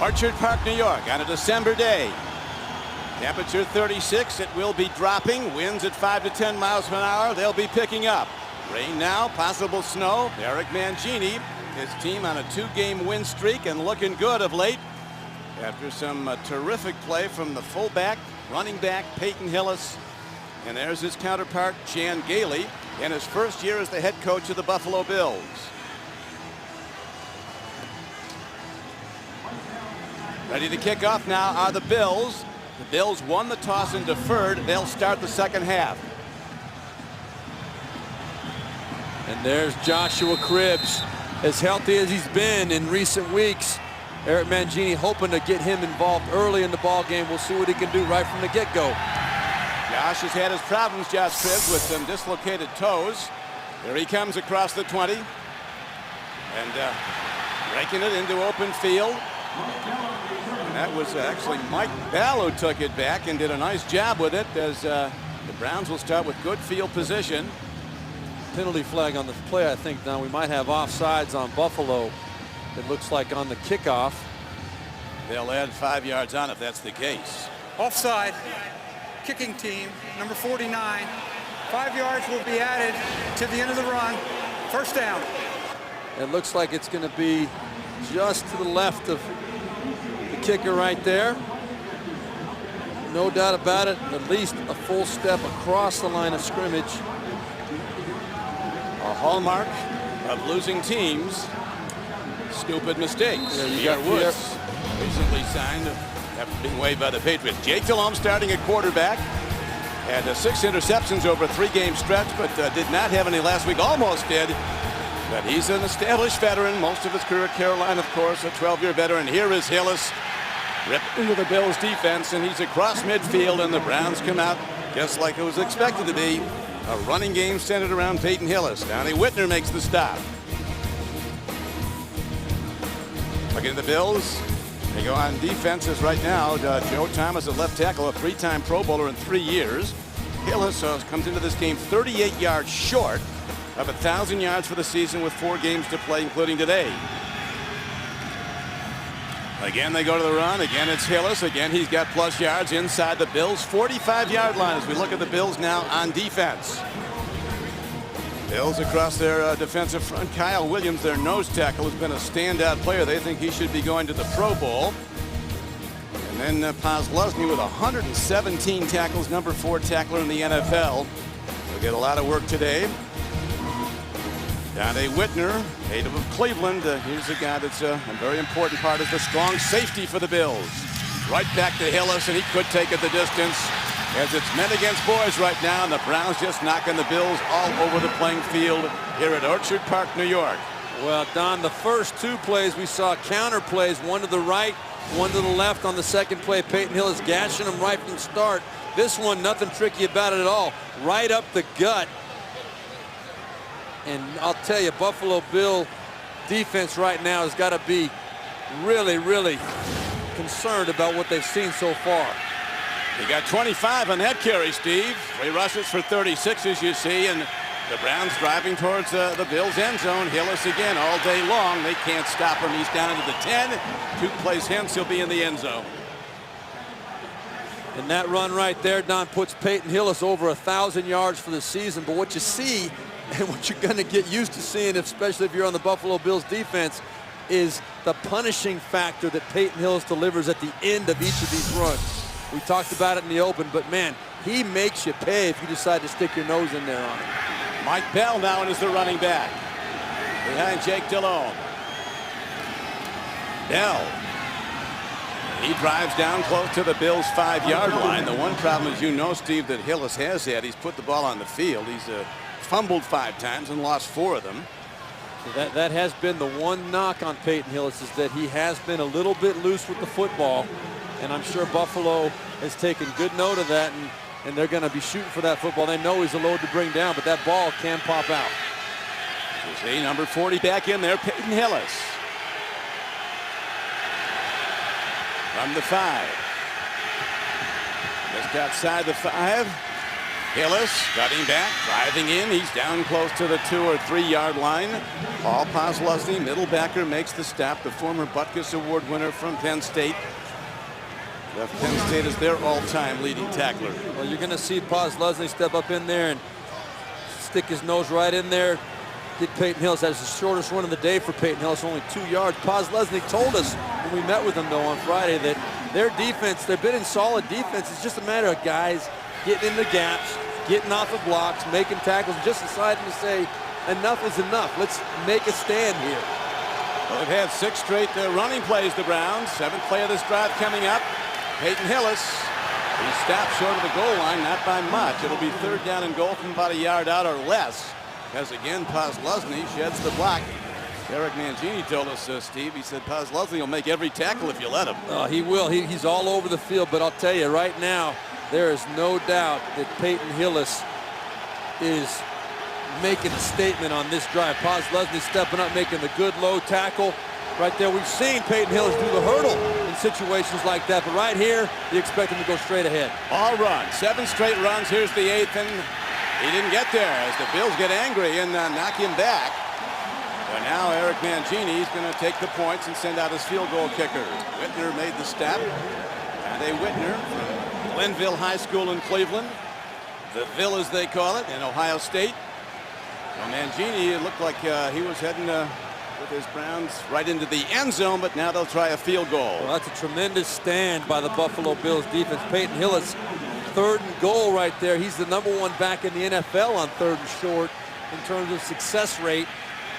Orchard Park, New York on a December day. Temperature 36. It will be dropping. Winds at 5 to 10 miles per hour. They'll be picking up. Rain now, possible snow. Eric Mangini, his team on a 2-game win streak and looking good of late after some terrific play from the fullback, running back Peyton Hillis. And there's his counterpart Chan Gailey in his first year as the head coach of the Buffalo Bills. Ready to kick off now are the Bills. The Bills won the toss and deferred. They'll start the second half. And there's Joshua Cribbs, as healthy as he's been in recent weeks. Eric Mangini hoping to get him involved early in the ball game. We'll see what he can do right from the get-go. Josh has had his problems, Josh Cribbs, with some dislocated toes. Here he comes across the 20. And breaking it into open field. And that was actually Mike Bell who took it back and did a nice job with it, as the Browns will start with good field position. Penalty flag on the play, I think. Now we might have offsides on Buffalo. It looks like on the kickoff. They'll add 5 yards on if that's the case. Offside. Kicking team, number 49. 5 yards will be added to the end of the run. First down. It looks like it's going to be just to the left of the kicker right there. No doubt about it, at least a full step across the line of scrimmage. A hallmark of losing teams. Stupid mistakes. Yeah, you Pierre got Woods, recently signed after being waived by the Patriots. Jake Delhomme starting at quarterback. Had 6 interceptions over a 3-game stretch, but did not have any last week. Almost did. But he's an established veteran. Most of his career at Carolina, of course, a 12-year veteran. Here is Hillis. Ripped into the Bills defense, and he's across midfield, and the Browns come out just like it was expected to be. A running game centered around Peyton Hillis. Donnie Whitner makes the stop. Looking at the Bills. They go on defenses right now. Joe Thomas, a left tackle, a 3-time Pro Bowler in 3 years. Hillis comes into this game 38 yards short of 1,000 yards for the season with 4 games to play, including today. Again, they go to the run. Again, it's Hillis. Again, he's got plus yards inside the Bills' 45-yard line as we look at the Bills now on defense. Bills across their defensive front. Kyle Williams, their nose tackle, has been a standout player. They think he should be going to the Pro Bowl. And then Posluszny with 117 tackles, number 4 tackler in the NFL. He'll get a lot of work today. Donnie Whitner, native of Cleveland. Here's a guy that's a very important part of the strong safety for the Bills. Right back to Hillis, and he could take it the distance. As it's men against boys right now, and the Browns just knocking the Bills all over the playing field here at Orchard Park, New York. Well, Don, the first 2 plays we saw counter plays, one to the right, one to the left. On the second play, Peyton Hillis gashing him right from the start. This one, nothing tricky about it at all. Right up the gut. And I'll tell you, Buffalo Bill defense right now has got to be really, really concerned about what they've seen so far. He got 25 on that carry, Steve. 3 rushes for 36, as you see, and the Browns driving towards the Bills' end zone. Hillis again all day long. They can't stop him. He's down into the 10. 2 plays hence, he'll be in the end zone. And that run right there, Don, puts Peyton Hillis over 1,000 yards for the season. But what you see, and what you're going to get used to seeing, especially if you're on the Buffalo Bills defense, is the punishing factor that Peyton Hillis delivers at the end of each of these runs. We talked about it in the open, but man, he makes you pay if you decide to stick your nose in there on him. Mike Bell now is the running back behind Jake Delhomme. Bell. He drives down close to the Bills' 5-yard line. The one problem, as you know, Steve, that Hillis has had, he's put the ball on the field. He's fumbled 5 times and lost 4 of them. So that has been the one knock on Peyton Hillis, is that he has been a little bit loose with the football. And I'm sure Buffalo has taken good note of that, and they're going to be shooting for that football. They know he's a load to bring down, but that ball can pop out. You see number 40 back in there, Peyton Hillis. From the 5. Just outside the 5. Hillis cutting back, driving in. He's down close to the 2 or 3 yard line. Paul Posluszny, middle backer, makes the stop. The former Butkus Award winner from Penn State. Left Penn State is their all-time leading tackler. Well, you're going to see Posluszny step up in there and stick his nose right in there. Get Peyton Hillis. That's the shortest run of the day for Peyton Hillis, only 2 yards. Posluszny told us when we met with him, though, on Friday that their defense, they've been in solid defense. It's just a matter of guys getting in the gaps, getting off of blocks, making tackles, just deciding to say, enough is enough. Let's make a stand here. Well, they've had 6 straight running plays, the Browns. 7th play of this drive coming up. Peyton Hillis. He stopped short of the goal line, not by much. It'll be 3rd down and goal from about a yard out or less. As again, Posluszny sheds the block. Eric Mangini told us, Steve, he said Posluszny will make every tackle if you let him. He will. He's all over the field, but I'll tell you right now, there is no doubt that Peyton Hillis is making a statement on this drive. Posluszny stepping up, making the good low tackle. Right there, we've seen Peyton Hillis do the hurdle in situations like that, but right here, you expect him to go straight ahead. All run, 7 straight runs. Here's the 8th, and he didn't get there as the Bills get angry and knock him back. But now Eric Mangini is going to take the points and send out his field goal kicker. Whitner made the stop. And a Whitner from Glenville High School in Cleveland. The Ville, as they call it, in Ohio State. And Mangini, it looked like he was heading with his Browns right into the end zone, but now they'll try a field goal. Well, that's a tremendous stand by the Buffalo Bills defense. Peyton Hillis, 3rd and goal right there. He's the #1 back in the NFL on 3rd and short in terms of success rate.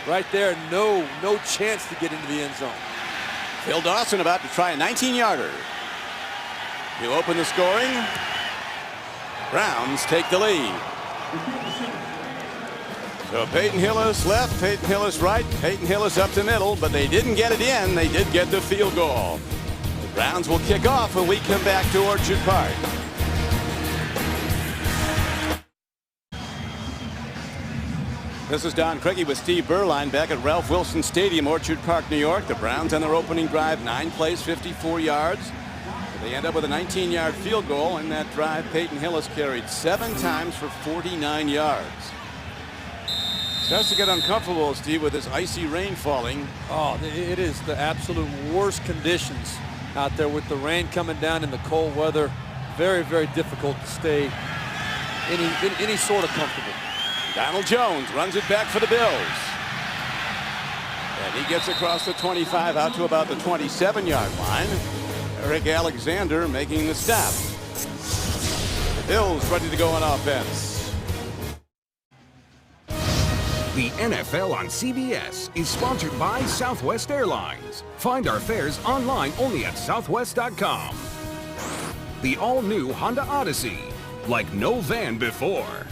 Right there, no chance to get into the end zone. Phil Dawson about to try a 19-yarder. To open the scoring. Browns take the lead. So Peyton Hillis left, Peyton Hillis right, Peyton Hillis up the middle, but they didn't get it in. They did get the field goal. The Browns will kick off when we come back to Orchard Park. This is Don Craigie with Steve Berline back at Ralph Wilson Stadium, Orchard Park, New York. The Browns on their opening drive, 9 plays, 54 yards. They end up with a 19-yard field goal. In that drive, Peyton Hillis carried 7 times for 49 yards. Starts to get uncomfortable, Steve, with this icy rain falling. Oh, it is the absolute worst conditions out there with the rain coming down in the cold weather. Very, very difficult to stay any sort of comfortable. Donald Jones runs it back for the Bills. And he gets across the 25 out to about the 27-yard line. Eric Alexander making the stop. The Bills ready to go on offense. The NFL on CBS is sponsored by Southwest Airlines. Find our fares online only at southwest.com. The all-new Honda Odyssey, like no van before.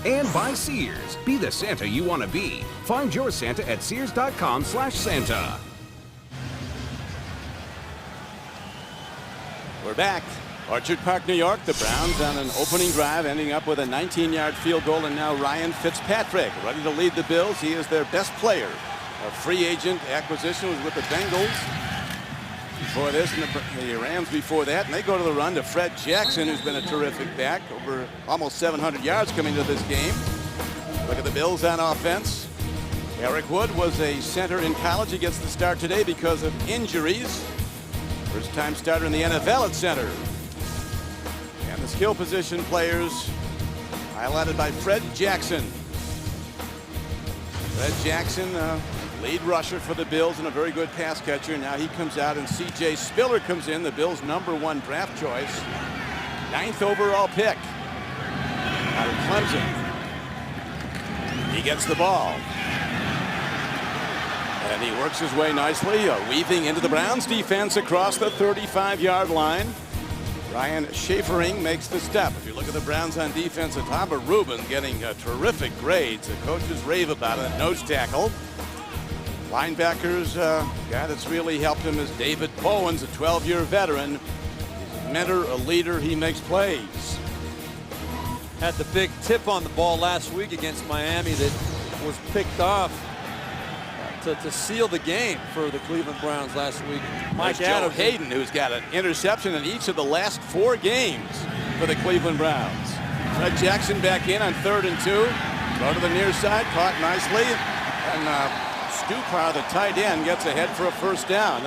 And by Sears. Be the Santa you want to be. Find your Santa at sears.com/Santa. We're back. Orchard Park, New York. The Browns on an opening drive, ending up with a 19-yard field goal, and now Ryan Fitzpatrick ready to lead the Bills. He is their best player. A free agent acquisition was with the Bengals before this, and the Rams before that. And they go to the run to Fred Jackson, who's been a terrific back, over almost 700 yards coming to this game. Look at the Bills on offense. Eric Wood was a center in college. He gets the start today because of injuries. First time starter in the NFL at center. And the skill position players highlighted by Fred Jackson. Fred Jackson, lead rusher for the Bills and a very good pass catcher. Now he comes out and C.J. Spiller comes in, the Bills' #1 draft choice. 9th overall pick out of Clemson. He gets the ball. And he works his way nicely, weaving into the Browns defense across the 35-yard line. Ryan Schafering makes the step. If you look at the Browns on defense, Ataba Rubin getting terrific grades. The coaches rave about it. Nose tackle. Linebackers, guy that's really helped him is David Bowens, a 12-year veteran. He's a mentor, a leader. He makes plays. Had the big tip on the ball last week against Miami that was picked off to seal the game for the Cleveland Browns last week. Mike Adams, Joe Hayden, who's got an interception in each of the last 4 games for the Cleveland Browns. Fred Jackson back in on 3rd and 2. Throw to the near side, caught nicely. And Stupar, the tight end, gets ahead for a first down.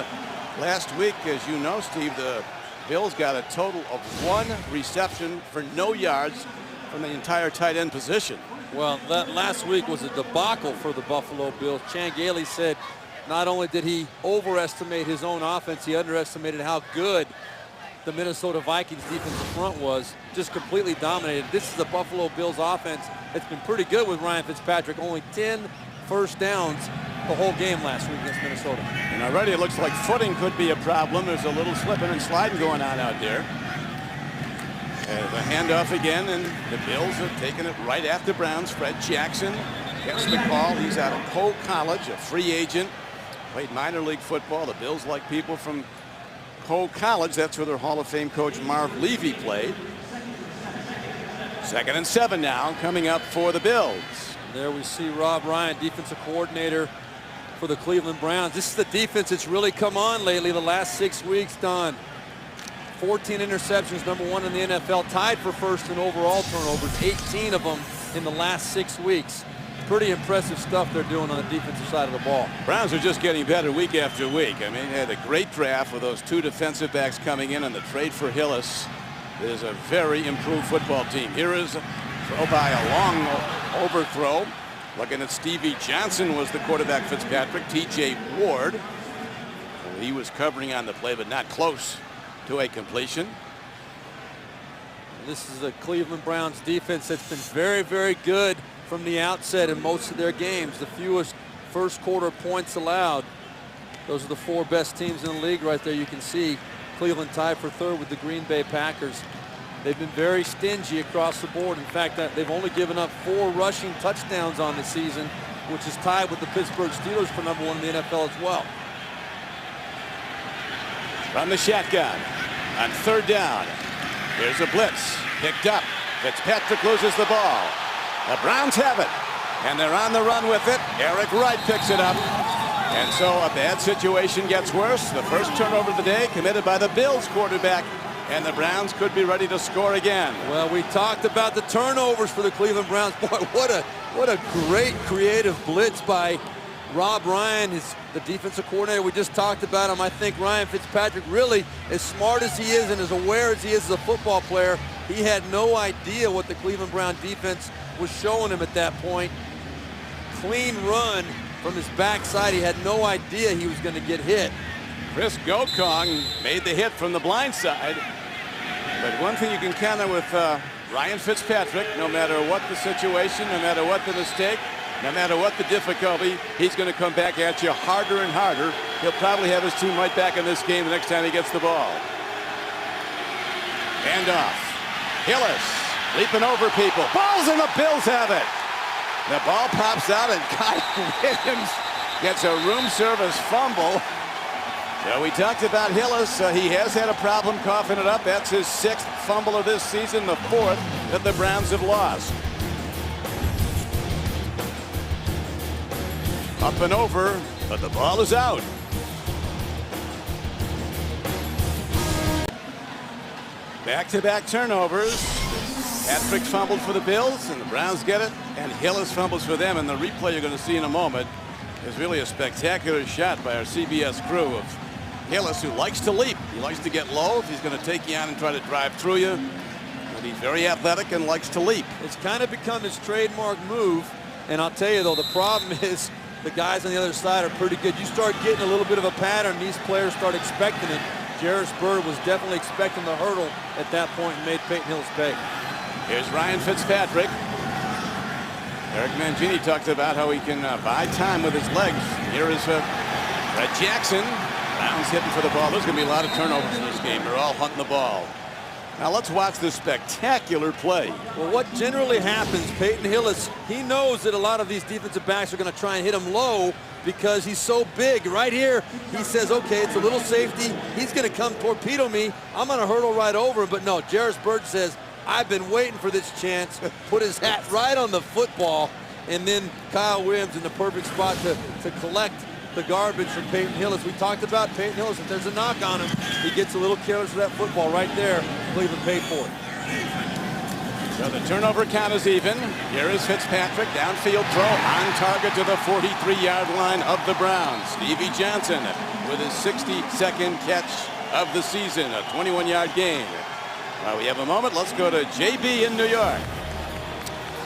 Last week, as you know, Steve, the Bills got a total of 1 reception for no yards from the entire tight end position. Well, that last week was a debacle for the Buffalo Bills. Chan Gailey said not only did he overestimate his own offense, he underestimated how good the Minnesota Vikings defensive front was. Just completely dominated. This is the Buffalo Bills offense. It's been pretty good with Ryan Fitzpatrick. Only 10 first downs the whole game last week against Minnesota. And already it looks like footing could be a problem. There's a little slipping and sliding going on out there. The handoff again, and the Bills have taken it right at the Browns. Fred Jackson gets the call. He's out of Cole College, a free agent. Played minor league football. The Bills like people from Cole College. That's where their Hall of Fame coach Marv Levy played. 2nd and 7 now coming up for the Bills. There we see Rob Ryan, defensive coordinator for the Cleveland Browns. This is the defense that's really come on lately the last 6 weeks, Don. 14 interceptions, number 1 in the NFL, tied for 1st in overall turnovers, 18 of them in the last 6 weeks. Pretty impressive stuff they're doing on the defensive side of the ball. Browns are just getting better week after week. I mean, they had a great draft with those 2 defensive backs coming in, and the trade for Hillis is a very improved football team. Here is a throw by a long overthrow. Looking at Stevie Johnson was the quarterback. Fitzpatrick. T.J. Ward. He was covering on the play, but not close to a completion. This is the Cleveland Browns defense that's been very, very good from the outset in most of their games. The fewest first quarter points allowed. Those are the 4 best teams in the league right there. You can see Cleveland tied for 3rd with the Green Bay Packers. They've been very stingy across the board. In fact, they've only given up 4 rushing touchdowns on the season, which is tied with the Pittsburgh Steelers for number 1 in the NFL as well. From the shotgun on 3rd down. Here's a blitz. Picked up. Fitzpatrick loses the ball. The Browns have it. And they're on the run with it. Eric Wright picks it up. And so a bad situation gets worse. The first turnover of the day committed by the Bills quarterback. And the Browns could be ready to score again. Well, we talked about the turnovers for the Cleveland Browns. Boy, what a great creative blitz by Rob Ryan, the defensive coordinator. We just talked about him. I think Ryan Fitzpatrick, really, as smart as he is and as aware as he is as a football player, he had no idea what the Cleveland Brown defense was showing him at that point. Clean run from his backside. He had no idea he was going to get hit. Chris Gokong made the hit from the blind side. But one thing you can count on with Ryan Fitzpatrick, no matter what the situation, no matter what the mistake, no matter what the difficulty, he's going to come back at you harder and harder. He'll probably have his team right back in this game the next time he gets the ball. Hand off. Hillis leaping over people. Balls, and the Bills have it. The ball pops out, and Kyle Williams gets a room service fumble. So we talked about Hillis. He has had a problem coughing it up. That's his 6th fumble of this season, the 4th that the Browns have lost. Up and over, but the ball is out. Back-to-back turnovers. Patrick fumbled for the Bills, and the Browns get it, and Hillis fumbles for them. And the replay you're going to see in a moment is really a spectacular shot by our CBS crew of Hillis, who likes to leap. He likes to get low if he's going to take you on and try to drive through you. But he's very athletic and likes to leap. It's kind of become his trademark move. And I'll tell you, though, the problem is the guys on the other side are pretty good. You start getting a little bit of a pattern, these players start expecting it. Jarris Byrd was definitely expecting the hurdle at that point and made Peyton Hillis pay. Here's Ryan Fitzpatrick. Eric Mangini talked about how he can buy time with his legs. Here is Fred Jackson. Browns hitting for the ball. There's going to be a lot of turnovers in this game. They're all hunting the ball. Now let's watch this spectacular play. Well, what generally happens, Peyton Hillis, he knows that a lot of these defensive backs are going to try and hit him low because he's so big. Right here, he says, okay, it's a little safety. He's going to come torpedo me. I'm going to hurdle right over him. But no, Jarris Byrd says, I've been waiting for this chance. Put his hat right on the football. And then Kyle Williams in the perfect spot to collect the garbage from Peyton Hillis. We talked about Peyton Hillis. If there's a knock on him, he gets a little careless with that football right there. Cleveland paid for it. So the turnover count is even. Here is Fitzpatrick, downfield throw on target to the 43-yard line of the Browns. Stevie Johnson with his 62nd catch of the season, a 21-yard gain. While we have a moment, let's go to JB in New York.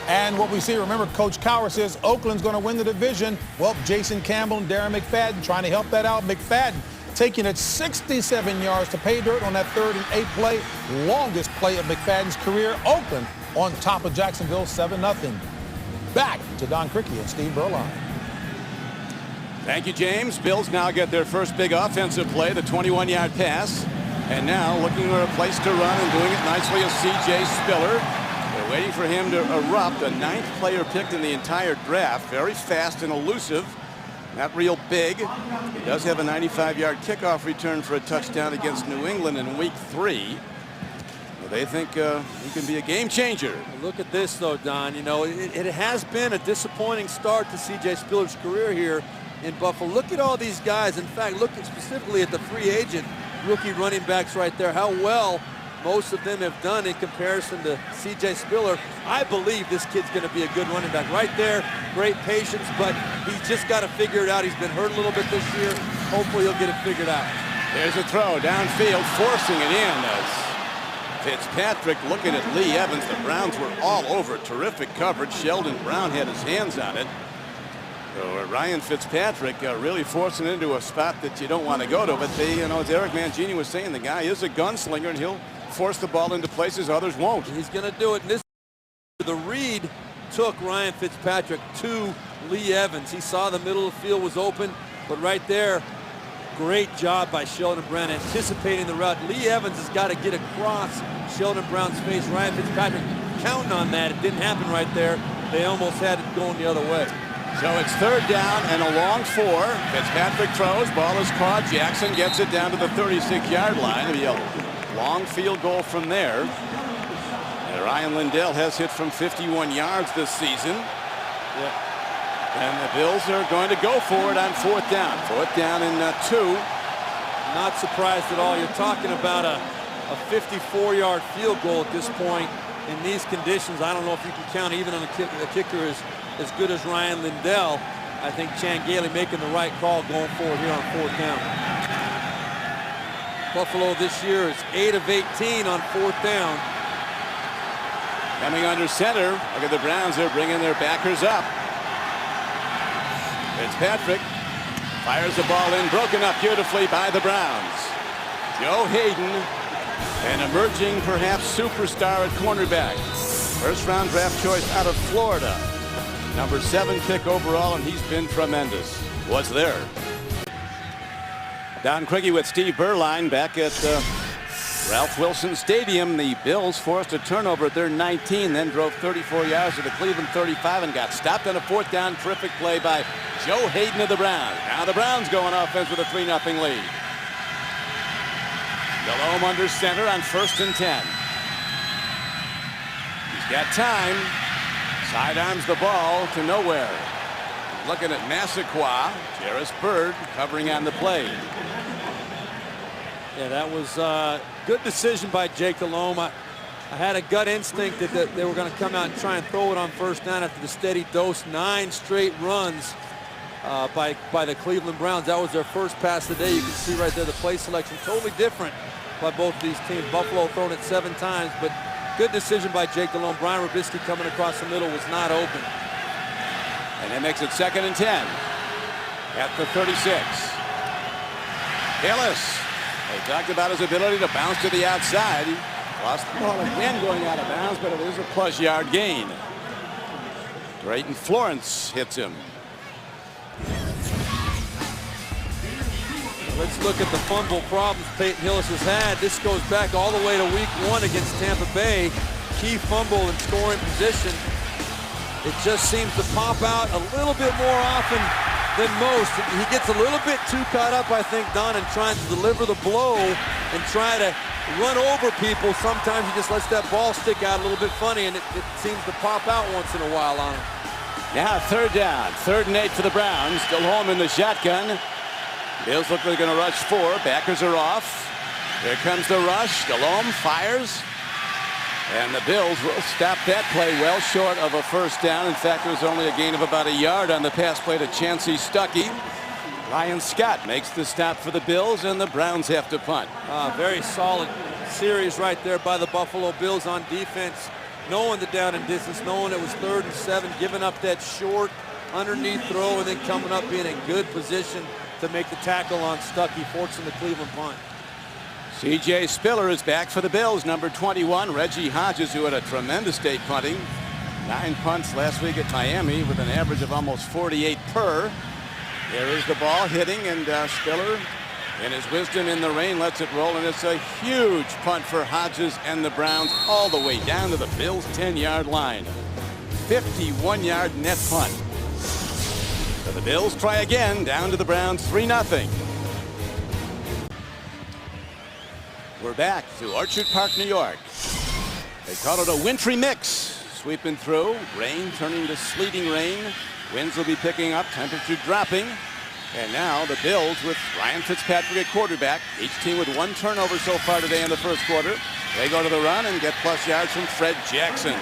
And what we see, remember, Coach Cowher says Oakland's going to win the division. Well, Jason Campbell and Darren McFadden trying to help that out. McFadden taking it 67 yards to pay dirt on that 3rd and 8 play. Longest play of McFadden's career. Oakland on top of Jacksonville 7-0. Back to Don Criqui and Steve Berline. Thank you, James. Bills now get their first big offensive play, the 21-yard pass. And now looking for a place to run and doing it nicely is C.J. Spiller. They're waiting for him to erupt, a 9th player picked in the entire draft. Very fast and elusive. Not real big. He does have a 95-yard kickoff return for a touchdown against New England in week 3. Well, they think he can be a game changer. Look at this, though, Don. You know, it has been a disappointing start to C.J. Spiller's career here in Buffalo. Look at all these guys. In fact, look specifically at the free agent rookie running backs right there, how well most of them have done in comparison to C.J. Spiller. I believe this kid's going to be a good running back right there. Great patience, but he's just got to figure it out. He's been hurt a little bit this year. Hopefully he'll get it figured out. There's a throw downfield, forcing it in as Fitzpatrick looking at Lee Evans. The Browns were all over. Terrific coverage. Sheldon Brown had his hands on it. So Ryan Fitzpatrick really forcing it into a spot that you don't want to go to. But they, you know, as Eric Mangini was saying, the guy is a gunslinger and he'll force the ball into places others won't. He's going to do it. And this, the read took Ryan Fitzpatrick to Lee Evans. He saw the middle of the field was open, but right there, great job by Sheldon Brown anticipating the route. Lee Evans has got to get across Sheldon Brown's face. Ryan Fitzpatrick counting on that. It didn't happen right there. They almost had it going the other way. So it's 3rd down and a long 4. Fitzpatrick throws. Ball is caught. Jackson gets it down to the 36-yard line. It'll be a long field goal from there. And Ryan Lindell has hit from 51 yards this season. And the Bills are going to go for it on 4th down. 4th down and 2. Not surprised at all. You're talking about a 54-yard field goal at this point in these conditions. I don't know if you can count even on a kicker as good as Ryan Lindell. I think Chan Gailey making the right call going forward here on 4th down. Buffalo this year is 8 of 18 on 4th down. Coming under center. Look at the Browns. They're bringing their backers up. Fitzpatrick fires the ball in, broken up beautifully by the Browns. Joe Hayden, an emerging perhaps superstar at cornerback. 1st round draft choice out of Florida. Number 7 pick overall, and he's been tremendous. Was there. Don Criqui with Steve Berline back at Ralph Wilson Stadium. The Bills forced a turnover at their 19, then drove 34 yards to the Cleveland 35 and got stopped on a 4th down. Terrific play by Joe Hayden of the Browns. Now the Browns go on offense with a 3-0 lead. Delhomme under center on 1st and 10. He's got time. Sidearms the ball to nowhere. Looking at Massaquoi. Jarris Byrd covering on the play. Yeah, that was a good decision by Jake Delhomme. I had a gut instinct that they were going to come out and try and throw it on 1st down after the steady dose. 9 straight runs by the Cleveland Browns. That was their first pass of the day. You can see right there the play selection totally different by both of these teams. Buffalo throwing it 7 times, but good decision by Jake Delhomme. Brian Robisky coming across the middle was not open. And that makes it 2nd and 10 at the 36. Hillis. They talked about his ability to bounce to the outside. He lost the ball again going out of bounds, but it is a +yard gain. Drayton Florence hits him. Let's look at the fumble problems Peyton Hillis has had. This goes back all the way to week 1 against Tampa Bay. Key fumble in scoring position. It just seems to pop out a little bit more often than most. He gets a little bit too caught up, I think, Don, in trying to deliver the blow and try to run over people. Sometimes he just lets that ball stick out a little bit funny, and it seems to pop out once in a while on him. Now 3rd down. 3rd and 8 for the Browns. Delhomme in the shotgun. Bills look like they're going to rush 4. Backers are off. Here comes the rush. Delhomme fires. And the Bills will stop that play well short of a first down. In fact, it was only a gain of about a yard on the pass play to Chancey Stuckey. Ryan Scott makes the stop for the Bills, and the Browns have to punt. Very solid series right there by the Buffalo Bills on defense. Knowing the down and distance, knowing it was 3rd and 7, giving up that short underneath throw, and then coming up being in good position to make the tackle on Stuckey, forcing the Cleveland punt. C.J. Spiller is back for the Bills, number 21. Reggie Hodges, who had a tremendous day punting. 9 punts last week at Miami with an average of almost 48 per. There is the ball hitting, and Spiller, in his wisdom in the rain, lets it roll, and it's a huge punt for Hodges and the Browns all the way down to the Bills' 10-yard line. 51-yard net punt. So the Bills try again, down to the Browns 3-0. We're back to Orchard Park, New York. They call it a wintry mix. Sweeping through, rain turning to sleeting rain. Winds will be picking up, temperature dropping. And now the Bills with Ryan Fitzpatrick at quarterback. Each team with 1 turnover so far today in the first quarter. They go to the run and get plus yards from Fred Jackson.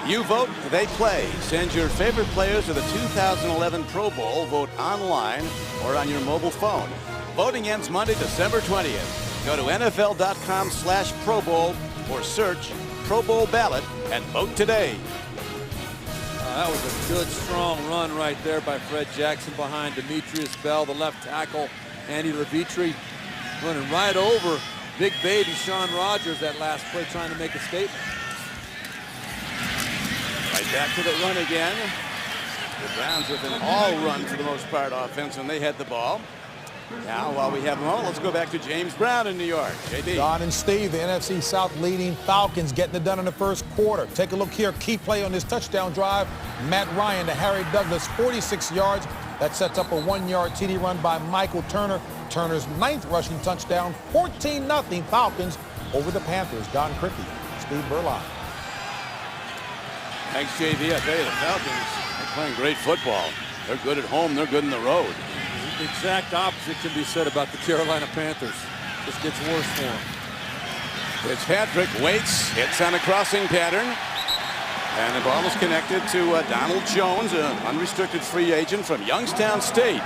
You vote, they play. Send your favorite players to the 2011 Pro Bowl. Vote online or on your mobile phone. Voting ends Monday, December 20th. Go to NFL.com/Pro Bowl or search Pro Bowl ballot and vote today. That was a good, strong run right there by Fred Jackson behind Demetrius Bell, the left tackle. Andy Levitri running right over big baby Sean Rogers that last play, trying to make a statement. Right back to the run again. The Browns with an all-run for the most part offense when they had the ball. Now, while we have them all, let's go back to James Brown in New York. JB. Don and Steve, the NFC South leading Falcons getting it done in the first quarter. Take a look here. Key play on this touchdown drive. Matt Ryan to Harry Douglas, 46 yards. That sets up a 1-yard TD run by Michael Turner. Turner's 9th rushing touchdown. 14-0 Falcons over the Panthers. Don Criqui, Steve Burlock. Thanks, JB. I tell you, the Falcons are playing great football. They're good at home. They're good on the road. The exact opposite can be said about the Carolina Panthers. Just gets worse for them. Fitzpatrick waits, hits on a crossing pattern, and the ball is connected to Donald Jones, an unrestricted free agent from Youngstown State,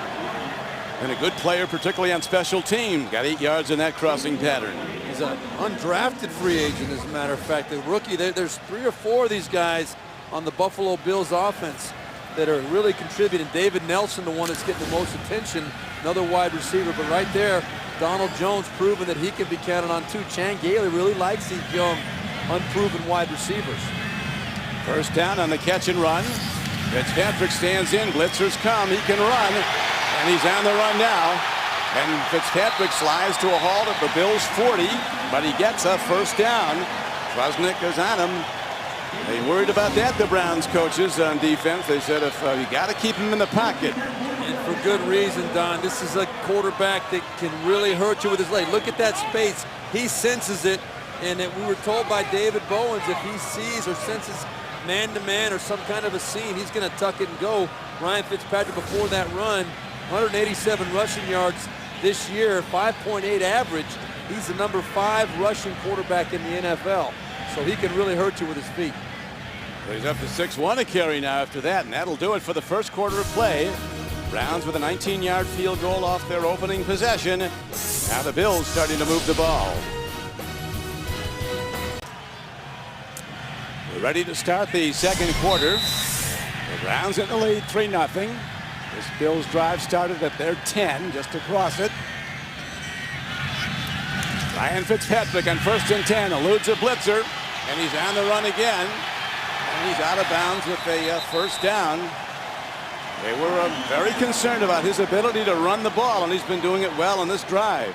and a good player, particularly on special team. Got 8 yards in that crossing pattern. He's an undrafted free agent, as a matter of fact. The rookie, there's 3 or 4 of these guys on the Buffalo Bills offense that are really contributing. David Nelson, the one that's getting the most attention, another wide receiver. But right there, Donald Jones proving that he can be counted on too. Chan Gailey really likes these young, unproven wide receivers. First down on the catch and run. Fitzpatrick stands in. Blitzers come. He can run. And he's on the run now. And Fitzpatrick slides to a halt at the Bills' 40. But he gets a first down. Trusnick is on him. They worried about that, the Browns coaches on defense. They said if you got to keep him in the pocket. And for good reason, Don. This is a quarterback that can really hurt you with his leg. Look at that space. He senses it. And we were told by David Bowens, if he sees or senses man-to-man or some kind of a seam, he's going to tuck it and go. Ryan Fitzpatrick, before that run, 187 rushing yards this year, 5.8 average. He's the number 5 rushing quarterback in the NFL. So he can really hurt you with his feet. He's up to 6-1 a carry now after that, and that'll do it for the first quarter of play. Browns with a 19-yard field goal off their opening possession. Now the Bills starting to move the ball. We're ready to start the second quarter. The Browns in the lead, 3-0. This Bills drive started at their 10, just across it. Ryan Fitzpatrick on 1st and 10, eludes a blitzer, and he's on the run again. And he's out of bounds with a first down. They were very concerned about his ability to run the ball, and he's been doing it well on this drive.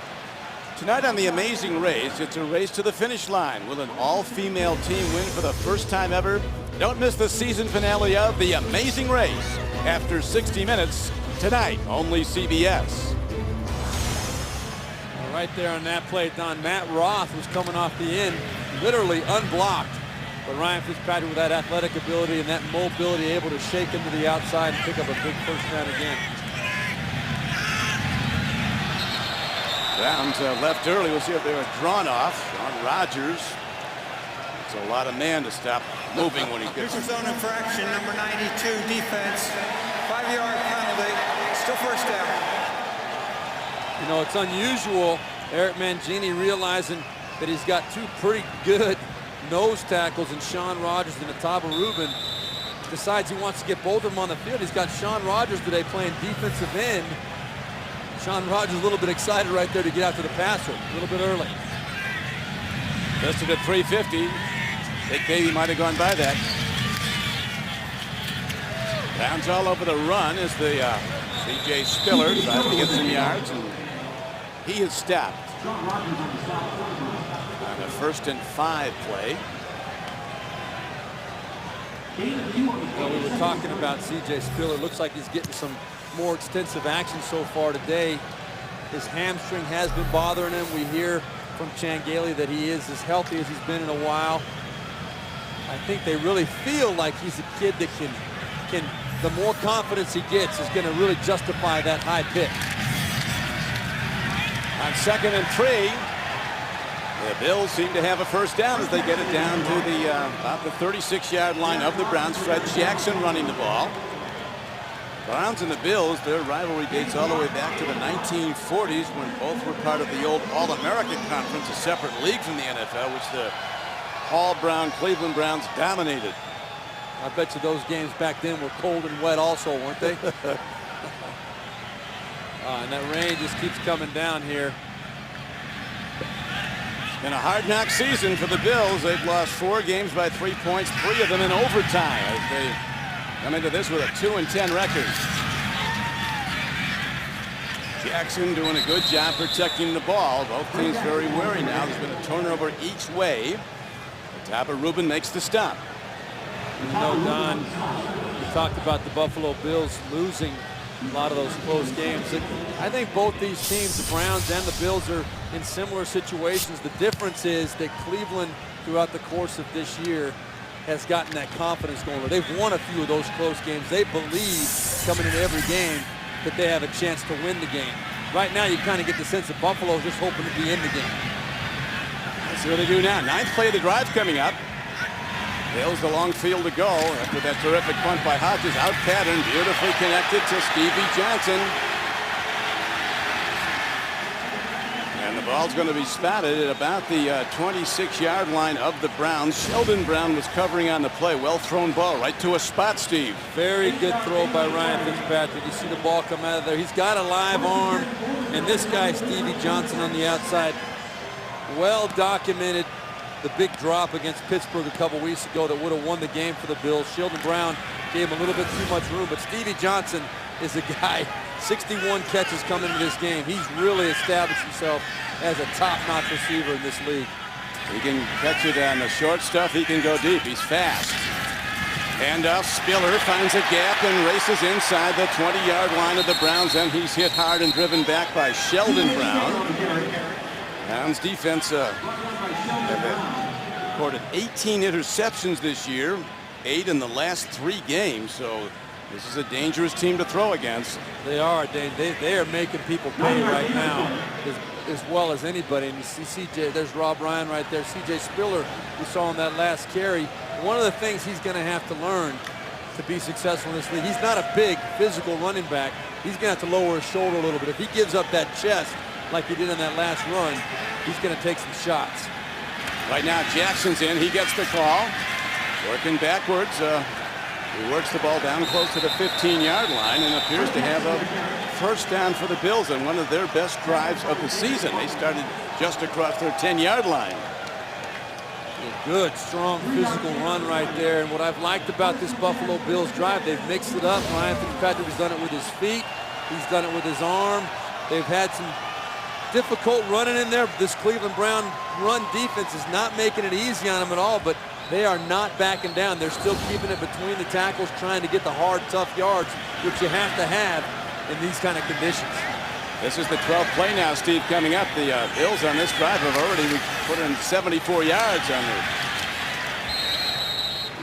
Tonight on The Amazing Race, it's a race to the finish line. Will an all-female team win for the first time ever? Don't miss the season finale of The Amazing Race after 60 minutes tonight, only CBS. Right there on that play, Don, Matt Roth was coming off the end, literally unblocked. But Ryan Fitzpatrick with that athletic ability and that mobility, able to shake him to the outside and pick up a big first down again. Browns left early. We'll see if they were drawn off. Shaun Rogers. It's a lot of man to stop moving when he gets. Neutral zone infraction, number 92, defense. 5-yard penalty. Still first down. You know, it's unusual. Eric Mangini realizing that he's got two pretty good nose tackles in Shaun Rogers and Otabo Rubin. Decides he wants to get both of them on the field. He's got Shaun Rogers today playing defensive end. Shaun Rogers a little bit excited right there to get out to the passer a little bit early. Listed at 350. Big Baby might have gone by that. Browns all over the run as the C.J. Spiller tries to get some yards, and he is stopped on a 1st and 5 play. Well, we were talking about C.J. Spiller. Looks like he's getting some more extensive action so far today. His hamstring has been bothering him. We hear from Changeli that he is as healthy as he's been in a while. I think they really feel like he's a kid that can the more confidence he gets is going to really justify that high pick. On 2nd and 3, the Bills seem to have a first down as they get it down to the about the 36-yard line of the Browns. Fred Jackson running the ball. Browns and the Bills, their rivalry dates all the way back to the 1940s when both were part of the old All-American Conference, a separate league from the NFL, which the Hall Brown Cleveland Browns dominated. I bet you those games back then were cold and wet also, weren't they? And that rain just keeps coming down here. It's been a hard-knock season for the Bills. They've lost 4 games by 3 points, 3 of them in overtime as they come into this with a 2-10 record. Jackson doing a good job protecting the ball. Both teams very wary now. There's been a turnover each way. Otabo Rubin makes the stop. You know, Don, we talked about the Buffalo Bills losing a lot of those close games. I think both these teams, the Browns and the Bills, are in similar situations. The difference is that Cleveland, throughout the course of this year, has gotten that confidence going. They've won a few of those close games. They believe coming into every game that they have a chance to win the game. Right now, you kind of get the sense that Buffalo is just hoping to be in the game. Let's see what they do now. 9th play of the drive coming up. Bills the long field to go after that terrific punt by Hodges. Out pattern, beautifully connected to Stevie Johnson. And the ball's going to be spotted at about the 26-yard line of the Browns. Sheldon Brown was covering on the play. Well thrown ball right to a spot, Steve. Very good throw by Ryan Fitzpatrick. You see the ball come out of there. He's got a live arm. And this guy, Stevie Johnson, on the outside, well documented. The big drop against Pittsburgh a couple weeks ago that would have won the game for the Bills. Sheldon Brown gave him a little bit too much room, but Stevie Johnson is a guy, 61 catches coming into this game. He's really established himself as a top-notch receiver in this league. He can catch it on the short stuff. He can go deep. He's fast. Handoff. Spiller finds a gap and races inside the 20-yard line of the Browns, and he's hit hard and driven back by Sheldon Brown. Browns defense have recorded 18 interceptions this year, 8 in the last 3 games. So this is a dangerous team to throw against. They are. They are making people pay right now as well as anybody. And you see CJ, there's Rob Ryan right there. CJ Spiller, we saw on that last carry. One of the things he's going to have to learn to be successful in this league, he's not a big physical running back. He's going to have to lower his shoulder a little bit. If he gives up that chest like he did in that last run, he's going to take some shots. Right now, Jackson's in. He gets the call. Working backwards. He works the ball down close to the 15-yard line and appears to have a first down for the Bills on one of their best drives of the season. They started just across their 10-yard line. A good, strong, physical run right there. And what I've liked about this Buffalo Bills drive, they've mixed it up. Ryan Fitzpatrick has done it with his feet. He's done it with his arm. They've had some difficult running in there. This Cleveland Brown run defense is not making it easy on them at all, but they are not backing down. They're still keeping it between the tackles, trying to get the hard, tough yards, which you have to have in these kind of conditions. This is the 12th play now, Steve, coming up. The Bills on this drive have already put in 74 yards on the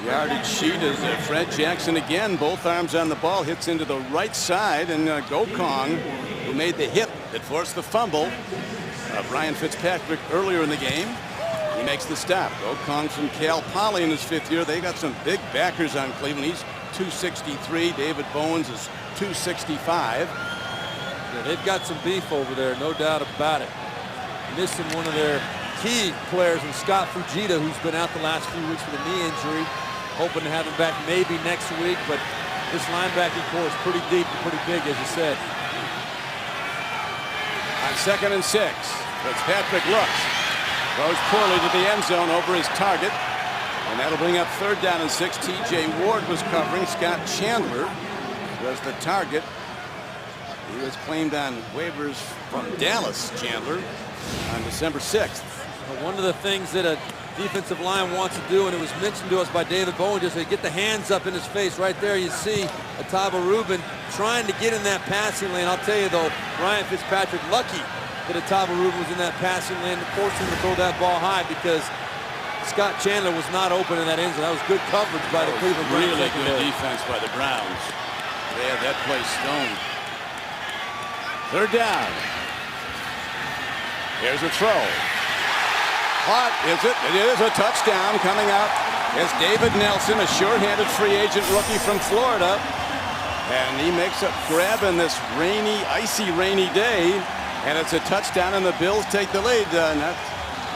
yardage sheet as Fred Jackson again, both arms on the ball, hits into the right side, and Gokong, who made the hit that forced the fumble, of Ryan Fitzpatrick earlier in the game. He makes the stop. Okong from Cal Poly in his 5th year. They got some big backers on Cleveland. He's 263. David Bowens is 265. Yeah, they've got some beef over there, no doubt about it. Missing one of their key players in Scott Fujita, who's been out the last few weeks with a knee injury. Hoping to have him back maybe next week, but this linebacking core is pretty deep and pretty big, as you said. On 2nd and 6, Fitzpatrick looks. Throws poorly to the end zone over his target. And that'll bring up 3rd down and 6. T.J. Ward was covering. Scott Chandler was the target. He was claimed on waivers from Dallas, Chandler, on December 6th. But one of the things that a defensive line wants to do, and it was mentioned to us by David Bowen, just to get the hands up in his face. Right there you see Otava Rubin trying to get in that passing lane. I'll tell you though, Ryan Fitzpatrick lucky that Otava Rubin was in that passing lane, forcing him to throw that ball high because Scott Chandler was not open in that end zone. That was good coverage by the Cleveland Browns. Really good defense by the Browns. They had that play stoned. 3rd down. Here's a throw. Caught, is it? It is a touchdown. Coming out is David Nelson, a short-handed free agent rookie from Florida. And he makes a grab in this rainy, icy, rainy day. And it's a touchdown, and the Bills take the lead. Not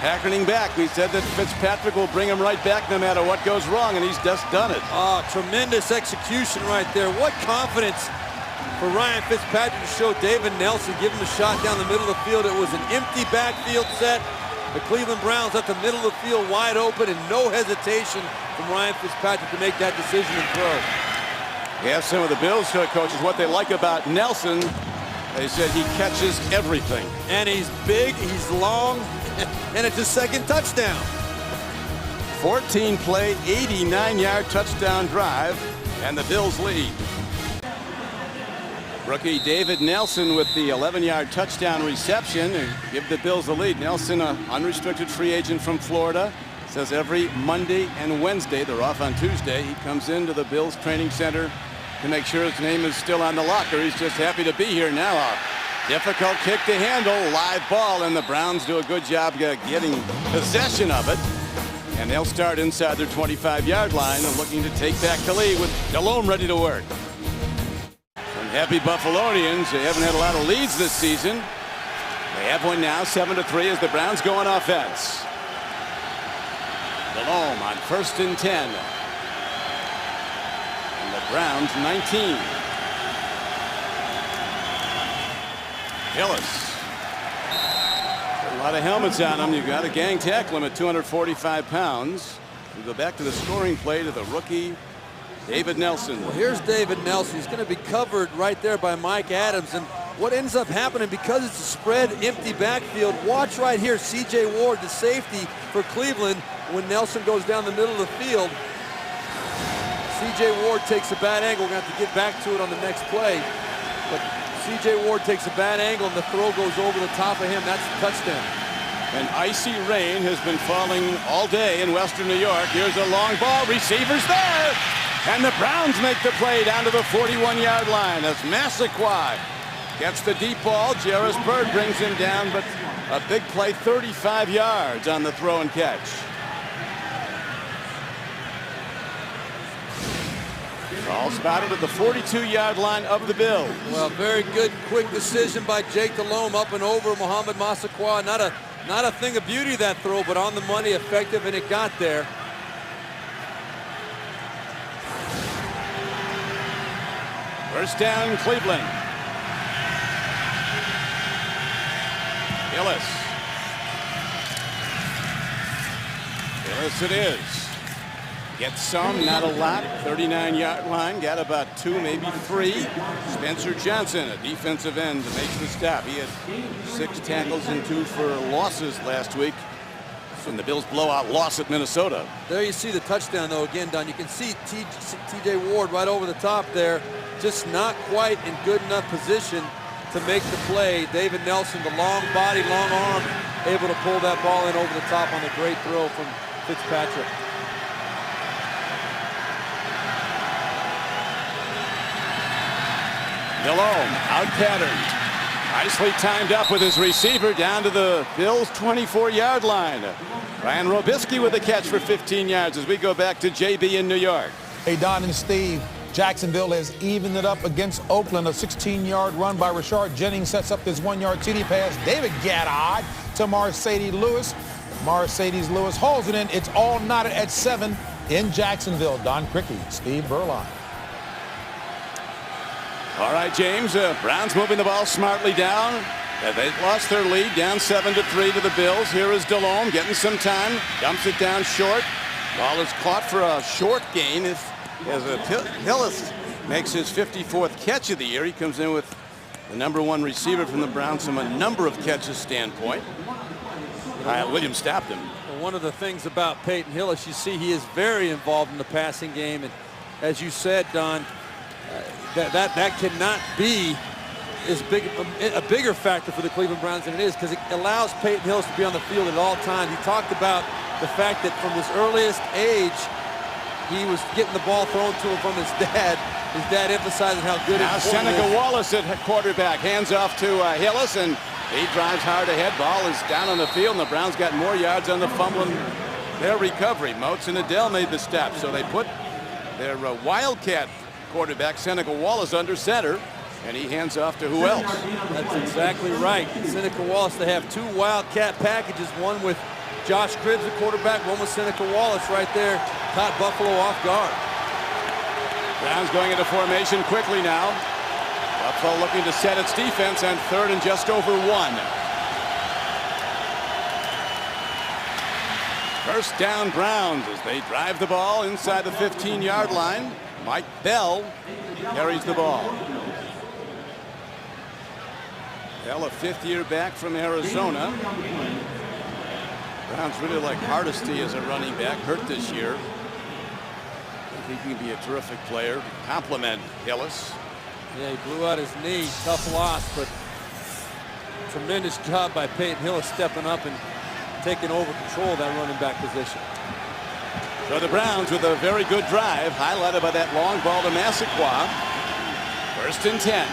hackening back. We said that Fitzpatrick will bring him right back no matter what goes wrong, and he's just done it. Oh, tremendous execution right there. What confidence for Ryan Fitzpatrick to show David Nelson, give him a shot down the middle of the field. It was an empty backfield set. The Cleveland Browns at the middle of the field wide open, and no hesitation from Ryan Fitzpatrick to make that decision and throw. Yeah, some of the Bills coaches, what they like about Nelson, they said he catches everything. And he's big, he's long, and it's his 2nd touchdown. 14-play, 89-yard touchdown drive, and the Bills lead. Rookie David Nelson with the 11-yard touchdown reception and give the Bills the lead. Nelson, an unrestricted free agent from Florida, says every Monday and Wednesday, they're off on Tuesday, he comes into the Bills training center to make sure his name is still on the locker. He's just happy to be here now. A difficult kick to handle, live ball, and the Browns do a good job getting possession of it. And they'll start inside their 25-yard line and looking to take back the lead with Delhomme ready to work. Happy Buffalonians. They haven't had a lot of leads this season. They have one now, 7-3, as the Browns go on offense. Delhomme on 1st and 10. And the Browns 19. Hillis. A lot of helmets on him. You've got to gang tackle him at 245 pounds. We go back to the scoring play to the rookie David Nelson. Well, here's David Nelson. He's going to be covered right there by Mike Adams. And what ends up happening, because it's a spread, empty backfield, watch right here, C.J. Ward, the safety for Cleveland, when Nelson goes down the middle of the field. C.J. Ward takes a bad angle. We're going to have to get back to it on the next play. But C.J. Ward takes a bad angle, and the throw goes over the top of him. That's the touchdown. An icy rain has been falling all day in Western New York. Here's a long ball. Receivers there. And the Browns make the play down to the 41-yard line as Massaquoi gets the deep ball. Jarris Byrd brings him down, but a big play, 35 yards on the throw and catch. All spotted at the 42-yard line of the Bills. Well, very good, quick decision by Jake Delhomme up and over Mohamed Massaquoi. Not a thing of beauty, that throw, but on the money, effective, and it got there. First down, Cleveland. Hillis. Hillis it is. Gets some, not a lot. 39-yard line. Got about 2, maybe 3. Spencer Johnson, a defensive end, makes the stop. He had 6 tackles and 2 for losses last week from the Bills' blowout loss at Minnesota. There you see the touchdown, though, again, Don. You can see T.J. Ward right over the top there. Just not quite in good enough position to make the play. David Nelson, the long body, long arm, able to pull that ball in over the top on the great throw from Fitzpatrick. Delhomme out pattern. Nicely timed up with his receiver down to the Bills' 24-yard line. Ryan Robisky with the catch for 15 yards as we go back to JB in New York. Hey, Don and Steve, Jacksonville has evened it up against Oakland. A 16-yard run by Rashard Jennings sets up this 1-yard TD pass. David Gaddard to Mercedes Lewis. Mercedes Lewis hauls it in. It's all knotted at 7 in Jacksonville. Don Criqui, Steve Berline. All right, James. Browns moving the ball smartly down. They've lost their lead, down 7-3 to the Bills. Here is Delhomme getting some time. Dumps it down short. Ball is caught for a short gain. As Hillis makes his 54th catch of the year. He comes in with the #1 receiver from the Browns from a number of catches standpoint. Williams stopped him. Well, one of the things about Peyton Hillis, you see he is very involved in the passing game. And as you said, Don, that cannot be as big a bigger factor for the Cleveland Browns than it is, because it allows Peyton Hillis to be on the field at all times. He talked about the fact that from his earliest age, he was getting the ball thrown to him from his dad. His dad emphasizing how good it is. Now Seneca Wallace at quarterback. Hands off to Hillis, and he drives hard ahead. Ball is down on the field, and the Browns got more yards on the fumbling their recovery. Moats and Adele made the step, so they put their Wildcat quarterback Seneca Wallace under center, and he hands off to who else? That's exactly right. Seneca Wallace. They have 2 Wildcat packages, one with Josh Cribbs, the quarterback, one with Seneca Wallace right there. Caught Buffalo off guard. Browns going into formation quickly now. Buffalo looking to set its defense on 3rd and just over 1. First down Browns as they drive the ball inside the 15-yard line. Mike Bell carries the ball. Bell, a 5th-year back from Arizona. Browns really like Hardesty as a running back, hurt this year. I think he can be a terrific player. Compliment Hillis. Yeah, he blew out his knee. Tough loss, but tremendous job by Peyton Hillis stepping up and taking over control of that running back position. So the Browns with a very good drive, highlighted by that long ball to Massaquoi. 1st and 10.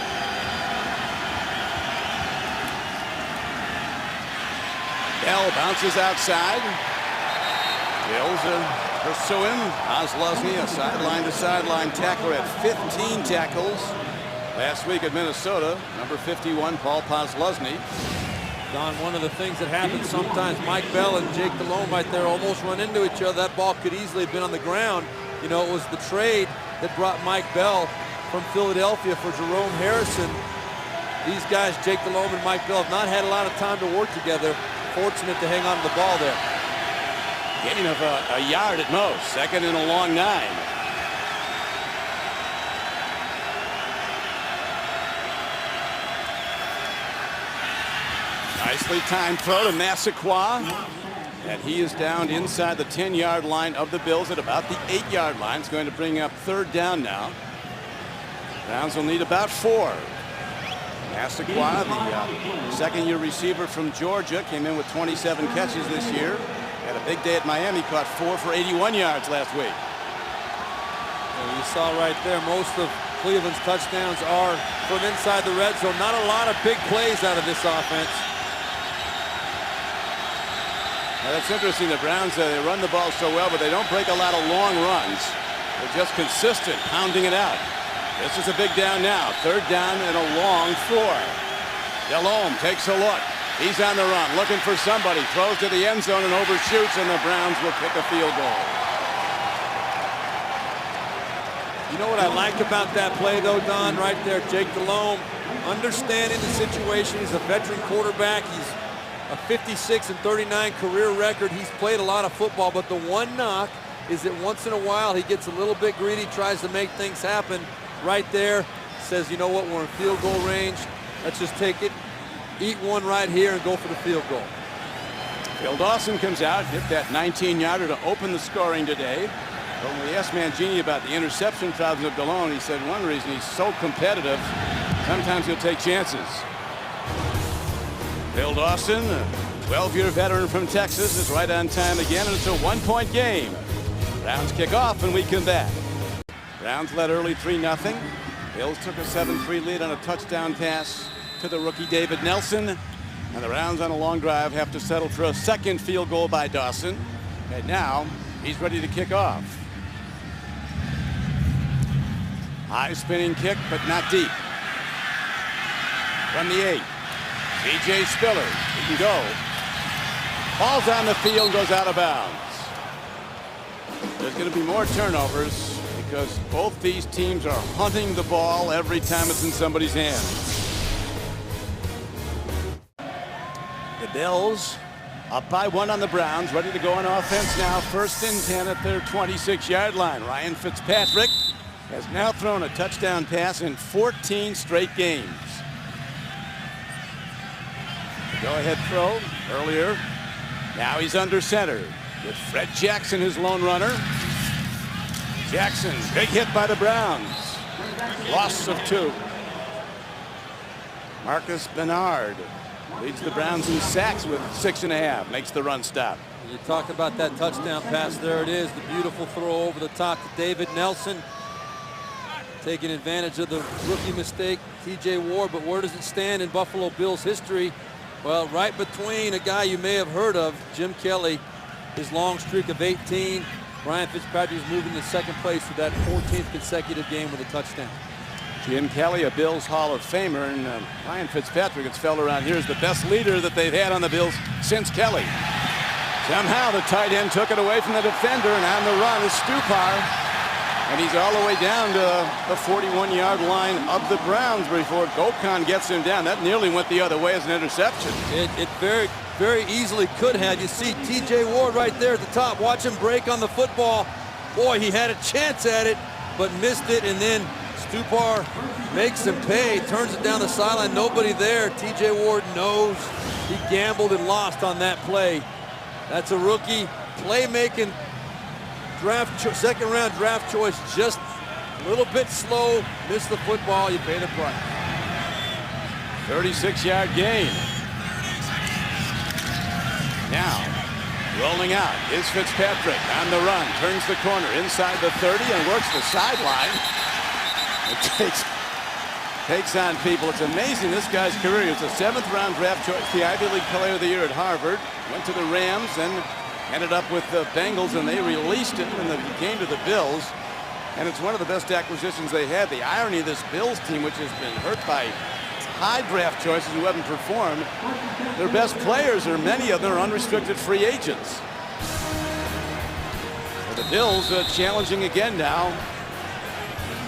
Bell bounces outside. Bills pursuing. Ozlosny, a sideline-to-sideline tackler at 15 tackles. Last week at Minnesota, number 51, Paul Posluszny. Don, one of the things that happens sometimes, Mike Bell and Jake Delhomme right there almost run into each other. That ball could easily have been on the ground. You know, it was the trade that brought Mike Bell from Philadelphia for Jerome Harrison. These guys, Jake Delhomme and Mike Bell, have not had a lot of time to work together. Fortunate to hang on to the ball there. Gain of a yard at most. 2nd and a long 9. Nicely timed throw to Massaquoi, and he is down inside the 10-yard line of the Bills at about the 8-yard line. It's going to bring up 3rd down now. Browns will need about 4. Massaquoi, the 2nd-year receiver from Georgia, came in with 27 catches this year. Had a big day at Miami, caught 4 for 81 yards last week. Well, you saw right there, most of Cleveland's touchdowns are from inside the red zone. Not a lot of big plays out of this offense. Now that's interesting. The Browns, they run the ball so well, but they don't break a lot of long runs. They're just consistent, pounding it out. This is a big down now. 3rd down and a long 4. Delhomme takes a look. He's on the run, looking for somebody. Throws to the end zone and overshoots, and the Browns will kick a field goal. You know what I like about that play, though, Don? Right there, Jake Delhomme, understanding the situation. He's a veteran quarterback. He's a 56-39 career record. He's played a lot of football, but the one knock is that once in a while he gets a little bit greedy, tries to make things happen. Right there, says, you know what, we're in field goal range. Let's just take it, eat one right here, and go for the field goal. Phil Dawson comes out, hit that 19-yarder to open the scoring today. But when we asked Mangini about the interception problems of Delhomme, he said one reason he's so competitive, sometimes he'll take chances. Phil Dawson, a 12-year veteran from Texas, is right on time again, and it's a 1-point game. Browns kick off, and we come back. Browns led early 3-0. Bills took a 7-3 lead on a touchdown pass to the rookie David Nelson. And the Browns on a long drive have to settle for a second field goal by Dawson. And now he's ready to kick off. High spinning kick, but not deep. From the 8. B.J. Spiller. He can go. Ball's on the field, goes out of bounds. There's going to be more turnovers because both these teams are hunting the ball every time it's in somebody's hands. The Bills up by 1 on the Browns, ready to go on offense now. 1st and 10 at their 26-yard line. Ryan Fitzpatrick has now thrown a touchdown pass in 14 straight games. Go-ahead throw earlier. Now he's under center with Fred Jackson, his lone runner. Jackson, big hit by the Browns. Loss of 2. Marcus Bernard leads the Browns in sacks with 6.5. Makes the run stop. You talk about that touchdown pass. There it is. The beautiful throw over the top to David Nelson. Taking advantage of the rookie mistake, T.J. Ward. But where does it stand in Buffalo Bills history? Well, right between a guy you may have heard of, Jim Kelly, his long streak of 18. Ryan Fitzpatrick is moving to second place for that 14th consecutive game with a touchdown. Jim Kelly, a Bills Hall of Famer, and Ryan Fitzpatrick, it's felt around here, is the best leader that they've had on the Bills since Kelly. Somehow the tight end took it away from the defender, and on the run is Stupar. And he's all the way down to the 41-yard line of the Browns before Gokhan gets him down. That nearly went the other way as an interception. It very, very easily could have. You see T.J. Ward right there at the top. Watch him break on the football. Boy, he had a chance at it, but missed it. And then Stupar makes him pay, turns it down the sideline. Nobody there. T.J. Ward knows he gambled and lost on that play. That's a rookie playmaking second-round draft choice, just a little bit slow, missed the football, you pay the price. 36-yard gain. Now, rolling out is Fitzpatrick on the run, turns the corner inside the 30 and works the sideline. It takes on people. It's amazing this guy's career. He's a 7th-round draft choice, the Ivy League Player of the Year at Harvard, went to the Rams, then ended up with the Bengals, and they released him when he came to the Bills. And it's one of the best acquisitions they had. The irony of this Bills team, which has been hurt by high draft choices who haven't performed, their best players, or many of them, are unrestricted free agents. So the Bills challenging again now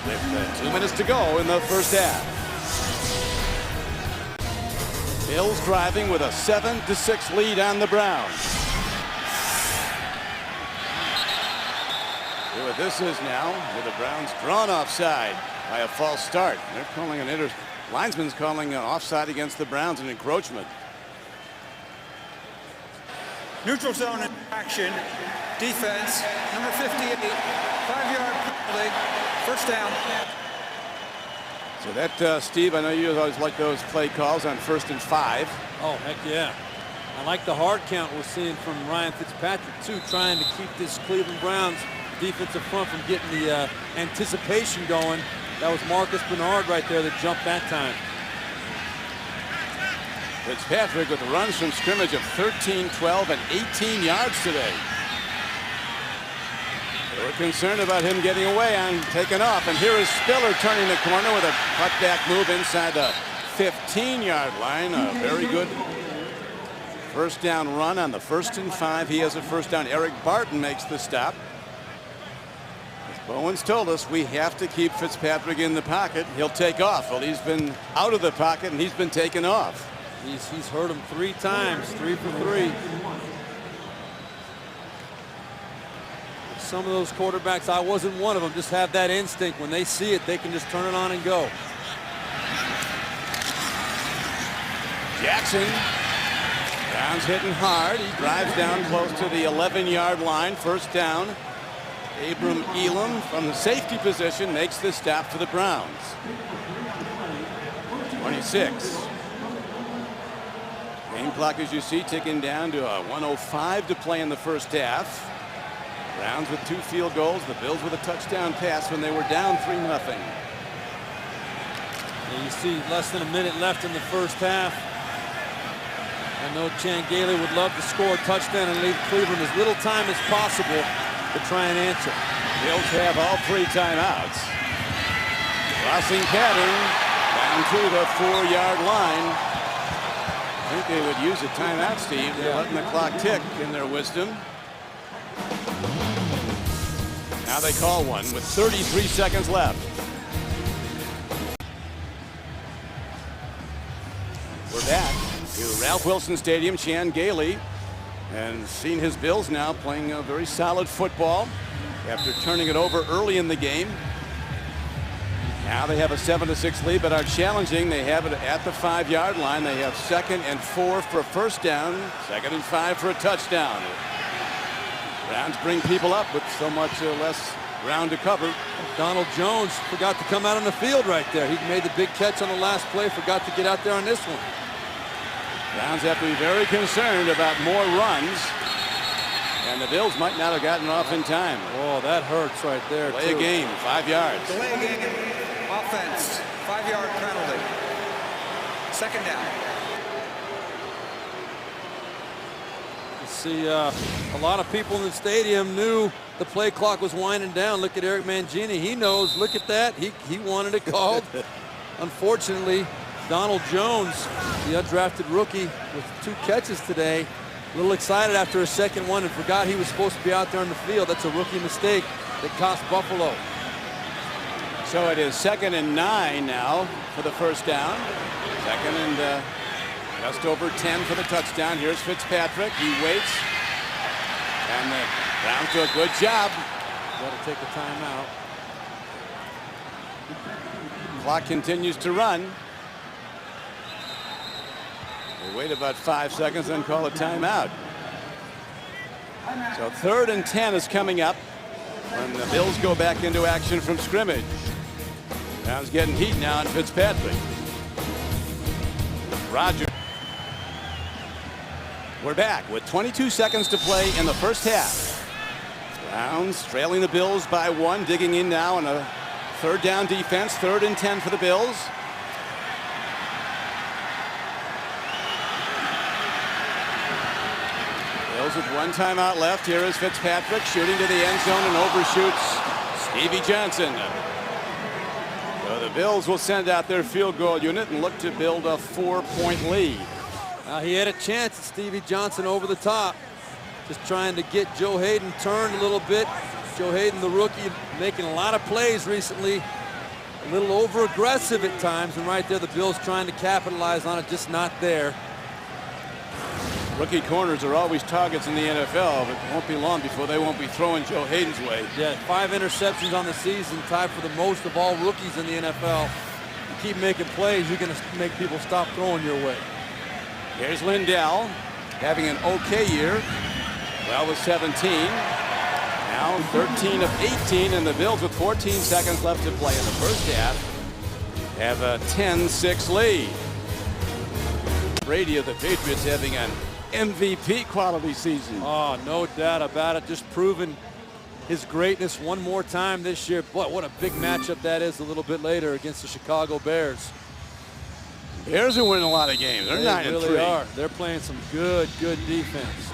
with 2 minutes to go in the first half. Bills driving with a 7-6 lead on the Browns. What this is now, with the Browns drawn offside by a false start. They're calling linesman's calling an offside against the Browns, an encroachment. Neutral zone action, defense, number 58, 5-yard penalty, first down. So that, Steve, I know you always like those play calls on 1st and 5. Oh, heck yeah. I like the hard count we're seeing from Ryan Fitzpatrick, too, trying to keep this Cleveland Browns defensive front from getting the anticipation going. That was Marcus Bernard right there that jumped that time. Fitzpatrick with runs from scrimmage of 13, 12, and 18 yards today. They were concerned about him getting away on taking off, and here is Spiller turning the corner with a cutback move inside the 15-yard line. A very good first down run on the 1st and 5. He has a first down. Eric Barton makes the stop. Bowens told us we have to keep Fitzpatrick in the pocket. He'll take off. Well, he's been out of the pocket and he's been taken off. He's hurt him 3 times, 3 for 3. Some of those quarterbacks, I wasn't one of them, just have that instinct. When they see it, they can just turn it on and go. Jackson. Browns hitting hard. He drives down close to the 11-yard line. First down. Abram Elam from the safety position makes the stop for the Browns. 26. Game clock, as you see, ticking down to 1:05 to play in the first half. Browns with 2 field goals. The Bills with a touchdown pass when they were down 3-0. And you see less than a minute left in the first half. I know Chan Gailey would love to score a touchdown and leave Cleveland as little time as possible to try and answer. Bills have all 3 timeouts. Crossing pattern down to the 4-yard line. I think they would use a timeout, Steve. They're letting the clock tick in their wisdom. Now they call one with 33 seconds left. We're back to Ralph Wilson Stadium. Chan Gailey, and seen his Bills now playing a very solid football after turning it over early in the game. Now they have a 7-6 lead, but are challenging. They have it at the 5-yard line. They have 2nd and 4 for a first down, 2nd and 5 for a touchdown. Browns bring people up with so much less ground to cover. Donald Jones forgot to come out on the field right there. He made the big catch on the last play, forgot to get out there on this one. Browns have to be very concerned about more runs, and the Bills might not have gotten off in time. Oh, that hurts right there. Delay a game, 5 yards. Delay a game, offense, 5-yard penalty. 2nd down. You see a lot of people in the stadium knew the play clock was winding down. Look at Eric Mangini. He knows. Look at that. He wanted it called. Unfortunately, Donald Jones, the undrafted rookie with 2 catches today, a little excited after a second one and forgot he was supposed to be out there on the field. That's a rookie mistake that cost Buffalo. So it is 2nd and 9 now for the first down. 2nd and just over 10 for the touchdown. Here's Fitzpatrick. He waits. And the Browns do a good job. Got to take a timeout. Clock continues to run. They wait about 5 seconds, then call a timeout. So 3rd and 10 is coming up when the Bills go back into action from scrimmage. Browns getting heat now on Fitzpatrick. Rodgers. We're back with 22 seconds to play in the first half. Browns trailing the Bills by 1, digging in now on a 3rd down defense. 3rd and 10 for the Bills. Bills with 1 timeout left. Here is Fitzpatrick shooting to the end zone and overshoots Stevie Johnson. So the Bills will send out their field goal unit and look to build a 4-point lead. He had a chance at Stevie Johnson over the top. Just trying to get Joe Hayden turned a little bit. Joe Hayden, the rookie, making a lot of plays recently. A little over-aggressive at times, and right there the Bills trying to capitalize on it, just not there. Rookie corners are always targets in the NFL, but it won't be long before they won't be throwing Joe Hayden's way. Yeah, 5 interceptions on the season, tied for the most of all rookies in the NFL. You keep making plays, you're going to make people stop throwing your way. Here's Lindell having an okay year. Well, with 17. Now 13 of 18, and the Bills with 14 seconds left to play in the first half have a 10-6 lead. Brady of the Patriots having an MVP quality season. Oh, no doubt about it. Just proving his greatness one more time this year. Boy, what a big matchup that is a little bit later against the Chicago Bears. Bears are winning a lot of games. They're 9-3. They really are. They're playing some good defense.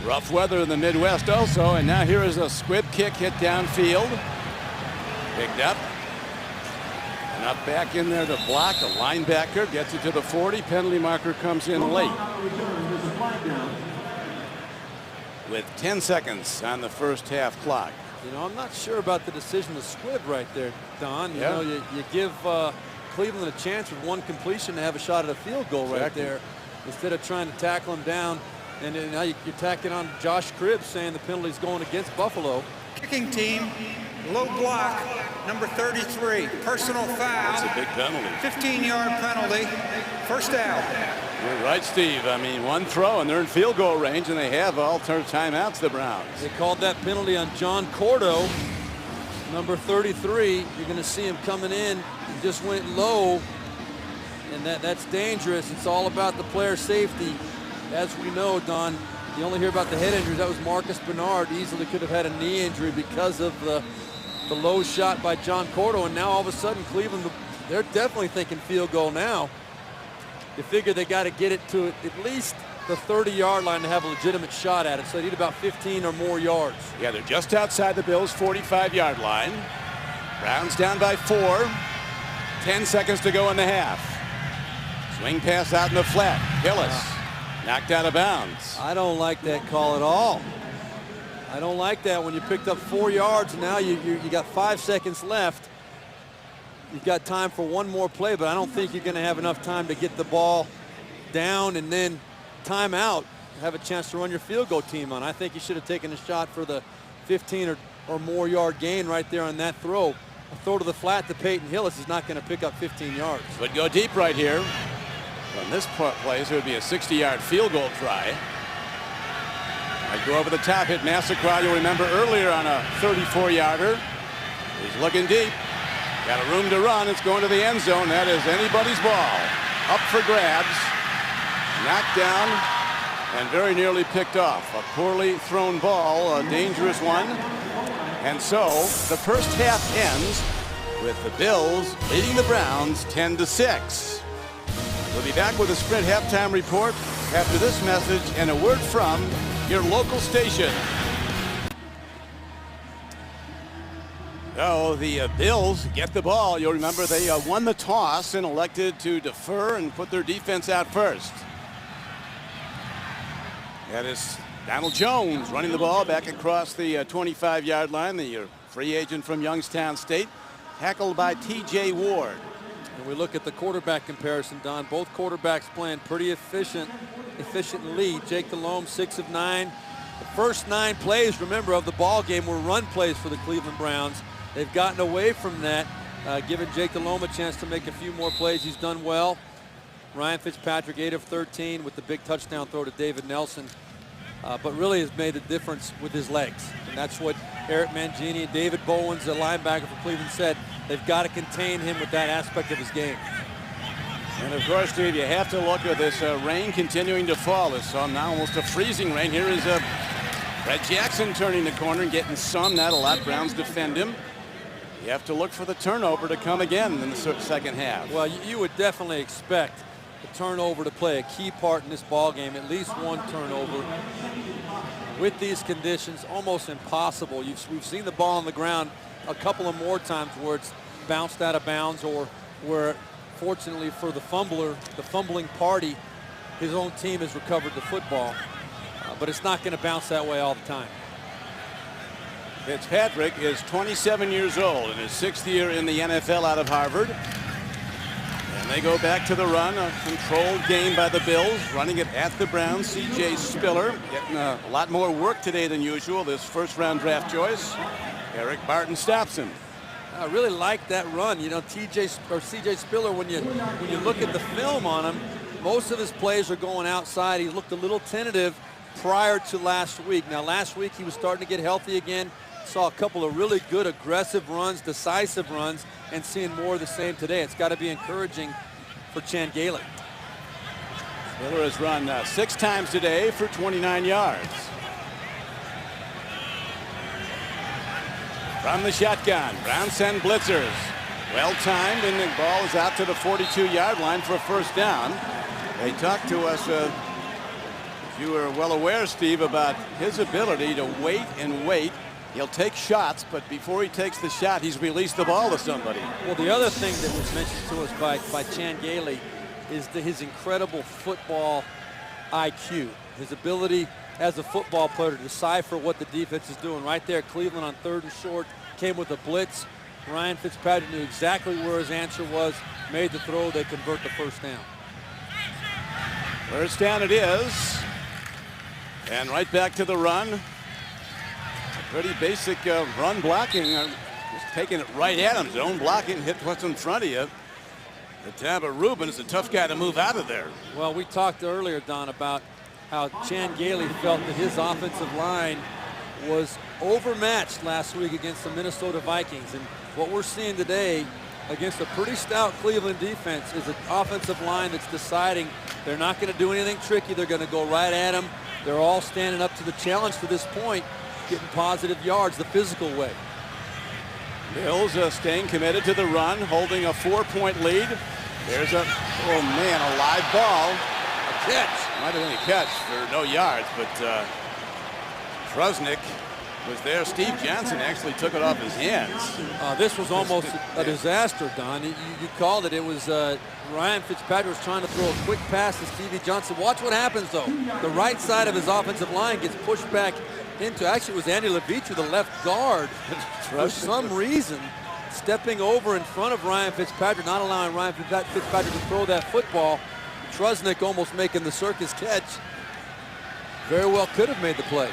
Rough weather in the Midwest also, and now here is a squib kick hit downfield. Picked up. And up back in there to block. A linebacker gets it to the 40. Penalty marker comes in late. With 10 seconds on the first half clock. You know, I'm not sure about the decision to squib right there, Don. You know, you give Cleveland a chance with 1 completion to have a shot at a field goal right there, instead of trying to tackle him down. And now you're tacking on Josh Cribbs, saying the penalty's going against Buffalo. Kicking team, low block, number 33, personal foul. That's a big penalty. 15-yard penalty, first down. You're right, Steve. I mean, 1 throw and they're in field goal range, and they have all timeouts, the Browns. They called that penalty on John Cordo, number 33. You're going to see him coming in. He just went low, and that's dangerous. It's all about the player safety. As we know, Don, you only hear about the head injuries. That was Marcus Bernard. Easily could have had a knee injury because of the the low shot by John Cordell, and now all of a sudden Cleveland, they're definitely thinking field goal now. You figure they got to get it to at least the 30-yard line to have a legitimate shot at it, so they need about 15 or more yards. Yeah, they're just outside the Bills' 45-yard line. Browns down by 4. 10 seconds to go in the half. Swing pass out in the flat. Hillis knocked out of bounds. I don't like that call at all. I don't like that when you picked up 4 yards. Now you got 5 seconds left. You've got time for one more play, but I don't think you're going to have enough time to get the ball down and then timeout, have a chance to run your field goal team on. I think you should have taken a shot for the 15 or more yard gain right there on that throw. A throw to the flat to Peyton Hillis is not going to pick up 15 yards. Would go deep right here. On this play, so it would be a 60-yard field goal try. I'd go over the top, hit Massacra, you'll remember earlier on a 34-yarder. He's looking deep. Got a room to run. It's going to the end zone. That is anybody's ball. Up for grabs. Knocked down and very nearly picked off. A poorly thrown ball, a dangerous one. And so the first half ends with the Bills leading the Browns 10-6. We'll be back with a Sprint halftime report after this message and a word from your local station. Oh, the Bills get the ball. You'll remember they won the toss and elected to defer and put their defense out first. That is Donald Jones running the ball back across the 25-yard line. The free agent from Youngstown State, tackled by T.J. Ward. And we look at the quarterback comparison, Don. Both quarterbacks playing pretty efficiently. Jake Delhomme, 6 of 9. The first 9 plays, remember, of the ball game were run plays for the Cleveland Browns. They've gotten away from that, giving Jake Delhomme a chance to make a few more plays. He's done well. Ryan Fitzpatrick, 8 of 13 with the big touchdown throw to David Nelson. But really has made a difference with his legs. And that's what Eric Mangini and David Bowens, the linebacker for Cleveland, said. They've got to contain him with that aspect of his game. And of course, Steve, you have to look at this rain continuing to fall. It's now almost a freezing rain. Here is Fred Jackson turning the corner and getting some, not a lot. Browns defend him. You have to look for the turnover to come again in the second half. Well, you would definitely expect the turnover to play a key part in this ball game. At least one turnover. With these conditions, almost impossible. We've seen the ball on the ground a couple of more times where it's bounced out of bounds, or where, fortunately for the fumbling party, his own team has recovered the football. But it's not going to bounce that way all the time. Fitzpatrick is 27 years old in his 6th year in the NFL out of Harvard. And they go back to the run, a controlled game by the Bills, running it at the Browns. C.J. Spiller getting a lot more work today than usual, this first-round draft choice. Eric Barton stops him. I really like that run. You know, C.J. Spiller, when you look at the film on him, most of his plays are going outside. He looked a little tentative prior to last week. Now, last week he was starting to get healthy again. Saw a couple of really good aggressive runs, decisive runs, and seeing more of the same today. It's got to be encouraging for Chan Gailey. Spiller has run 6 times today for 29 yards. From the shotgun, Browns send blitzers. Well timed, and the ball is out to the 42-yard line for a first down. They talked to us, you were well aware, Steve, about his ability to wait and wait. He'll take shots, but before he takes the shot, he's released the ball to somebody. Well, the other thing that was mentioned to us by Chan Gailey is his incredible football IQ. His ability as a football player to decipher what the defense is doing. Right there, Cleveland on 3rd and short, came with a blitz. Ryan Fitzpatrick knew exactly where his answer was, made the throw, they convert the first down. First down it is. And right back to the run. Pretty basic run blocking. Just taking it right at him. Zone blocking, hit what's in front of you. But Tamba Rubin is a tough guy to move out of there. Well, we talked earlier, Don, about how Chan Gailey felt that his offensive line was overmatched last week against the Minnesota Vikings. And what we're seeing today against a pretty stout Cleveland defense is an offensive line that's deciding they're not going to do anything tricky. They're going to go right at him. They're all standing up to the challenge to this point, getting positive yards the physical way. Bills staying committed to the run, holding a 4-point lead. There's a, oh man, a live ball. A catch. Might have been a catch for no yards, but Trusnick was there. Steve Johnson actually took it off his hands. This was almost a disaster, Don. You called it. It was Ryan Fitzpatrick was trying to throw a quick pass to Stevie Johnson. Watch what happens, though. The right side of his offensive line gets pushed back into, actually it was Andy Levitre, the left guard, for some reason, stepping over in front of Ryan Fitzpatrick, not allowing Ryan Fitzpatrick to throw that football. Trusnick almost making the circus catch. Very well could have made the play.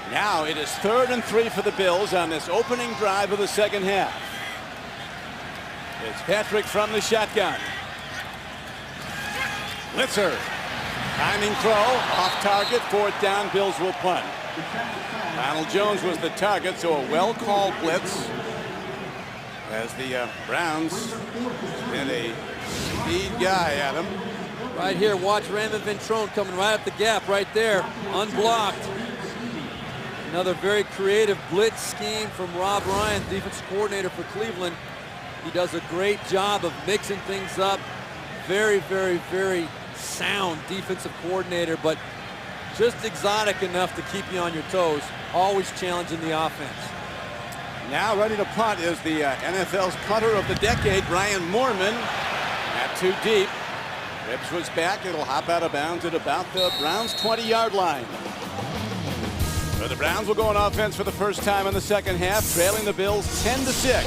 Now it is 3rd and 3 for the Bills on this opening drive of the second half. It's Patrick from the shotgun. Blitzer. Timing throw, off target, 4th down, Bills will punt. Donald Jones was the target, so a well-called blitz as the Browns and a speed guy at him. Right here, watch Raymond Ventrone coming right up the gap right there, unblocked. Another very creative blitz scheme from Rob Ryan, defensive coordinator for Cleveland. He does a great job of mixing things up. Very, very, very sound defensive coordinator, but just exotic enough to keep you on your toes. Always challenging the offense. Now ready to punt is the NFL's punter of the decade, Brian Moorman. Not too deep. Ribbs was back. It'll hop out of bounds at about the Browns' 20-yard line. So the Browns will go on offense for the first time in the second half, trailing the Bills 10-6.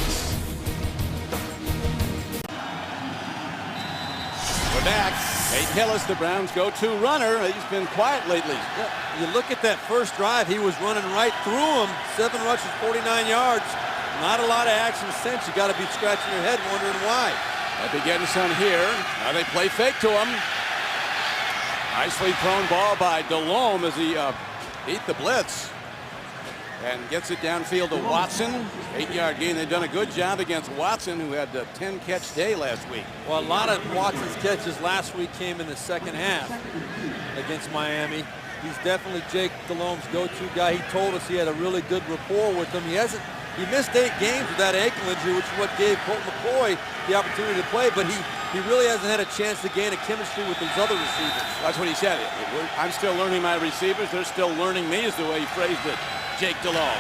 We're back. Peyton Hillis, the Browns' go-to runner. He's been quiet lately. Yeah, you look at that first drive, he was running right through him. 7 rushes, 49 yards. Not a lot of action since. You got to be scratching your head wondering why. They'll be getting some here. Now they play fake to him. Nicely thrown ball by Delhomme as he beat the blitz and gets it downfield to Watson. 8-yard gain. They've done a good job against Watson, who had a 10-catch day last week. Well, a lot of Watson's catches last week came in the second half against Miami. He's definitely Jake Delhomme's go-to guy. He told us he had a really good rapport with him. He missed 8 games with that ankle injury, which is what gave Colt McCoy the opportunity to play, but he really hasn't had a chance to gain a chemistry with his other receivers. That's what he said. I'm still learning my receivers. They're still learning me, is the way he phrased it. Jake Delhomme.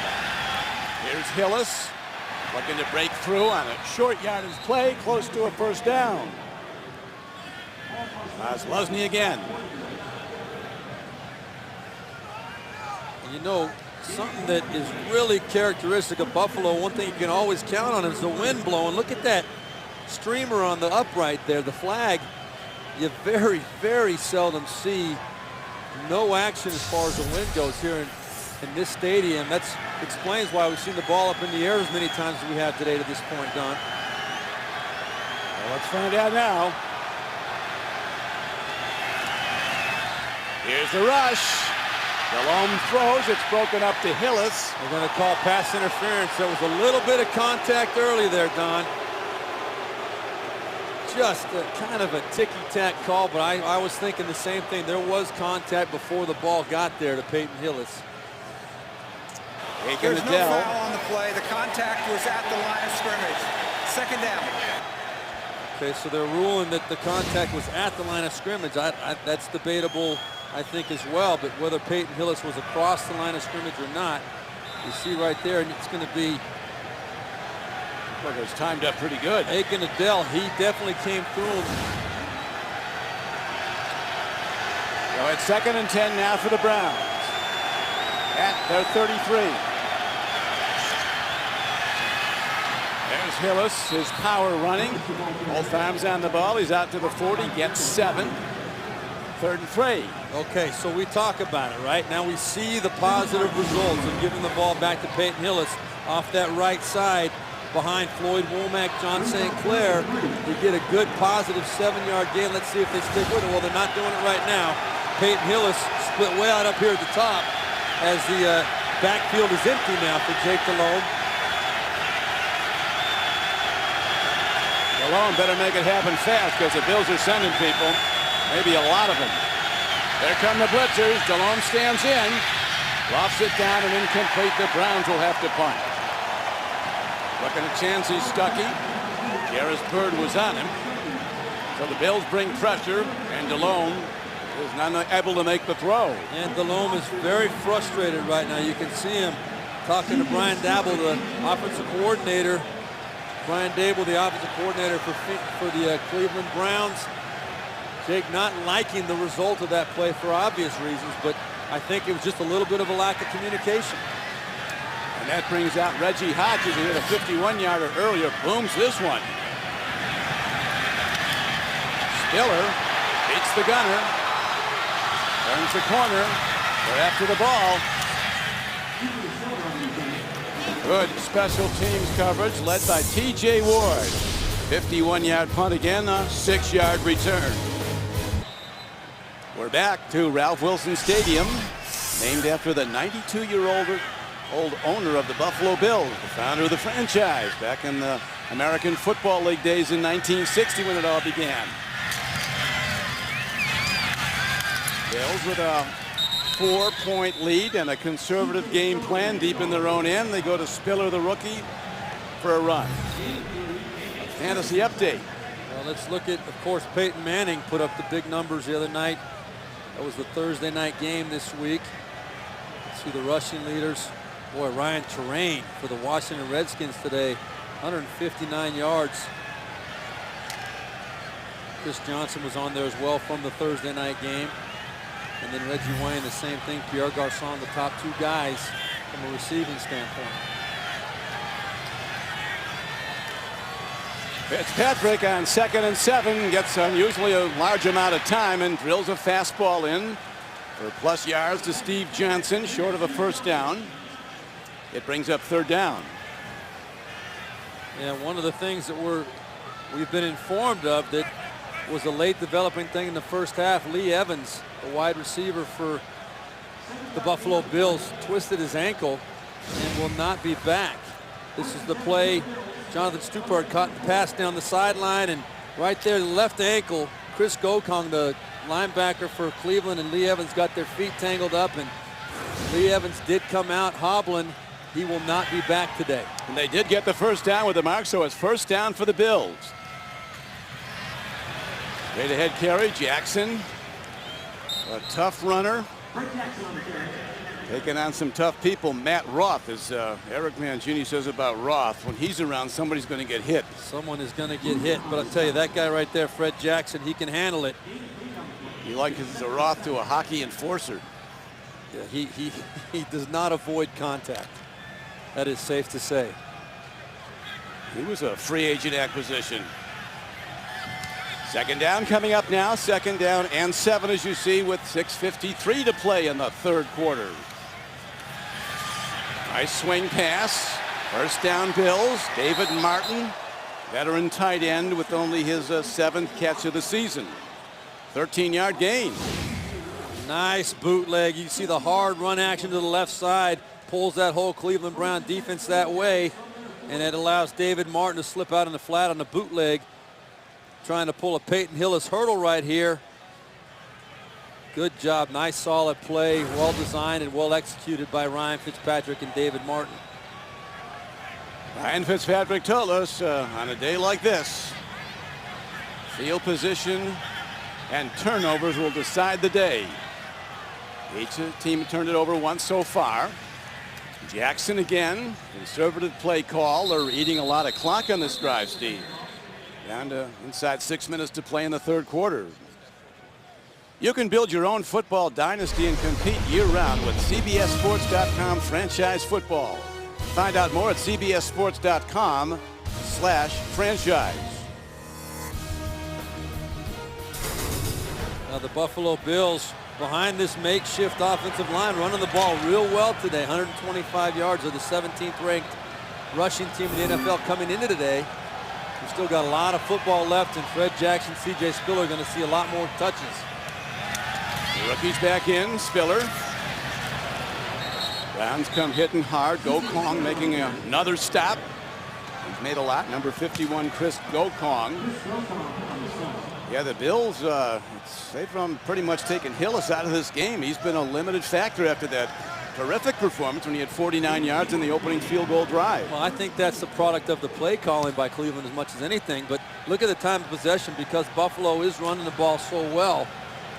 Here's Hillis looking to break through on a short yardage play close to a first down. Luzny again. You know, something that is really characteristic of Buffalo, one thing you can always count on is the wind blowing. Look at that streamer on the upright there, the flag. You very, very seldom see no action as far as the wind goes here in this stadium. That explains why we've seen the ball up in the air as many times as we have today to this point, Don. Well, let's find out now. Here's the rush. Delhomme throws. It's broken up to Hillis. We're going to call pass interference. There was a little bit of contact early there, Don. Just a kind of a ticky-tack call, but I was thinking the same thing. There was contact before the ball got there to Peyton Hillis. There's no foul on the play. The contact was at the line of scrimmage. Second down. Okay, so they're ruling that the contact was at the line of scrimmage. That's debatable, I think, as well. But whether Peyton Hillis was across the line of scrimmage or not, you see right there, and it's going to be. Look, it's timed up pretty good. Aiken Adele, he definitely came through him. So it's 2nd and 10 now for the Browns at their 33. There's Hillis, his power running. Both arms on the ball. He's out to the 40, gets 7. 3rd and 3. Okay, so we talk about it, right? Now we see the positive results of giving the ball back to Peyton Hillis off that right side behind Floyd Womack, John St. Clair. You get a good positive 7-yard gain. Let's see if they stick with it. Well, they're not doing it right now. Peyton Hillis split way out up here at the top as the backfield is empty now for Jake Delhomme. Delhomme better make it happen fast because the Bills are sending people. Maybe a lot of them. There come the blitzers. Delhomme stands in. Lofts it down and incomplete. The Browns will have to punt. Looking at Chansey Stuckey. Jarris Byrd was on him. So the Bills bring pressure, and Delhomme is not able to make the throw. And Delhomme is very frustrated right now. You can see him talking to Brian Daboll, the offensive coordinator. Brian Daboll, the offensive coordinator for the Cleveland Browns. Jake not liking the result of that play for obvious reasons, but I think it was just a little bit of a lack of communication. And that brings out Reggie Hodges, who hit a 51-yarder earlier. Booms this one. Spiller beats the gunner. Turns the corner. They're after the ball. Good special teams coverage led by T.J. Ward. 51-yard punt again, a 6-yard return. We're back to Ralph Wilson Stadium, named after the 92-year-old owner of the Buffalo Bills, the founder of the franchise back in the American Football League days in 1960 when it all began. Bills with a 4-point lead and a conservative game plan deep in their own end. They go to Spiller, the rookie, for a run. Fantasy update. Well, let's look at, of course, Peyton Manning put up the big numbers the other night. That was the Thursday night game this week. Let's see the rushing leaders. Boy, Ryan Terrain for the Washington Redskins today, 159 yards. Chris Johnson was on there as well from the Thursday night game. And then Reggie Wayne, the same thing. Pierre Garçon, the top two guys from a receiving standpoint. Fitzpatrick on 2nd and 7 gets unusually a large amount of time and drills a fastball in for plus yards to Steve Johnson, short of a first down. It brings up 3rd down. Yeah, one of the things that we've been informed of that was a late developing thing in the first half. Lee Evans, the wide receiver for the Buffalo Bills, twisted his ankle and will not be back. This is the play. Jonathan Stupard caught the pass down the sideline, and right there, the left ankle, Chris Gokong, the linebacker for Cleveland, and Lee Evans got their feet tangled up, and Lee Evans did come out hobbling. He will not be back today. And they did get the first down with the mark, so it's 1st down for the Bills. Straight ahead carry, Jackson, a tough runner. Taking on some tough people. Matt Roth, as Eric Mangini says about Roth, when he's around, somebody's going to get hit. Someone is going to get hit, but I'll tell you, that guy right there, Fred Jackson, he can handle it. You like a Roth to a hockey enforcer. Yeah, he does not avoid contact. That is safe to say. He was a free agent acquisition. 2nd down coming up now. 2nd down and 7, as you see, with 6:53 to play in the 3rd quarter. Nice swing pass. 1st down Bills. David Martin, veteran tight end, with only his 7th catch of the season. 13-yard gain. Nice bootleg. You see the hard run action to the left side. Pulls that whole Cleveland Brown defense that way. And it allows David Martin to slip out in the flat on the bootleg. Trying to pull a Peyton Hillis hurdle right here. Good job. Nice solid play. Well designed and well executed by Ryan Fitzpatrick and David Martin. Ryan Fitzpatrick told us on a day like this, field position and turnovers will decide the day. Each team turned it over once so far. Jackson again, conservative play call. They're eating a lot of clock on this drive, Steve. Down to inside 6 minutes to play in the 3rd quarter. You can build your own football dynasty and compete year-round with CBSSports.com franchise football. Find out more at CBSSports.com/franchise. Now the Buffalo Bills behind this makeshift offensive line, running the ball real well today. 125 yards of the 17th ranked rushing team in the NFL coming into today. We've still got a lot of football left, and Fred Jackson, C.J. Spiller are going to see a lot more touches. The rookie's back in, Spiller. Browns come hitting hard. Gokong making another stop. He's made a lot. Number 51, Chris Gokong. Yeah, the Bills, they've pretty much taken Hillis out of this game. He's been a limited factor after that terrific performance when he had 49 yards in the opening field goal drive. Well, I think that's the product of the play calling by Cleveland as much as anything. But look at the time of possession, because Buffalo is running the ball so well.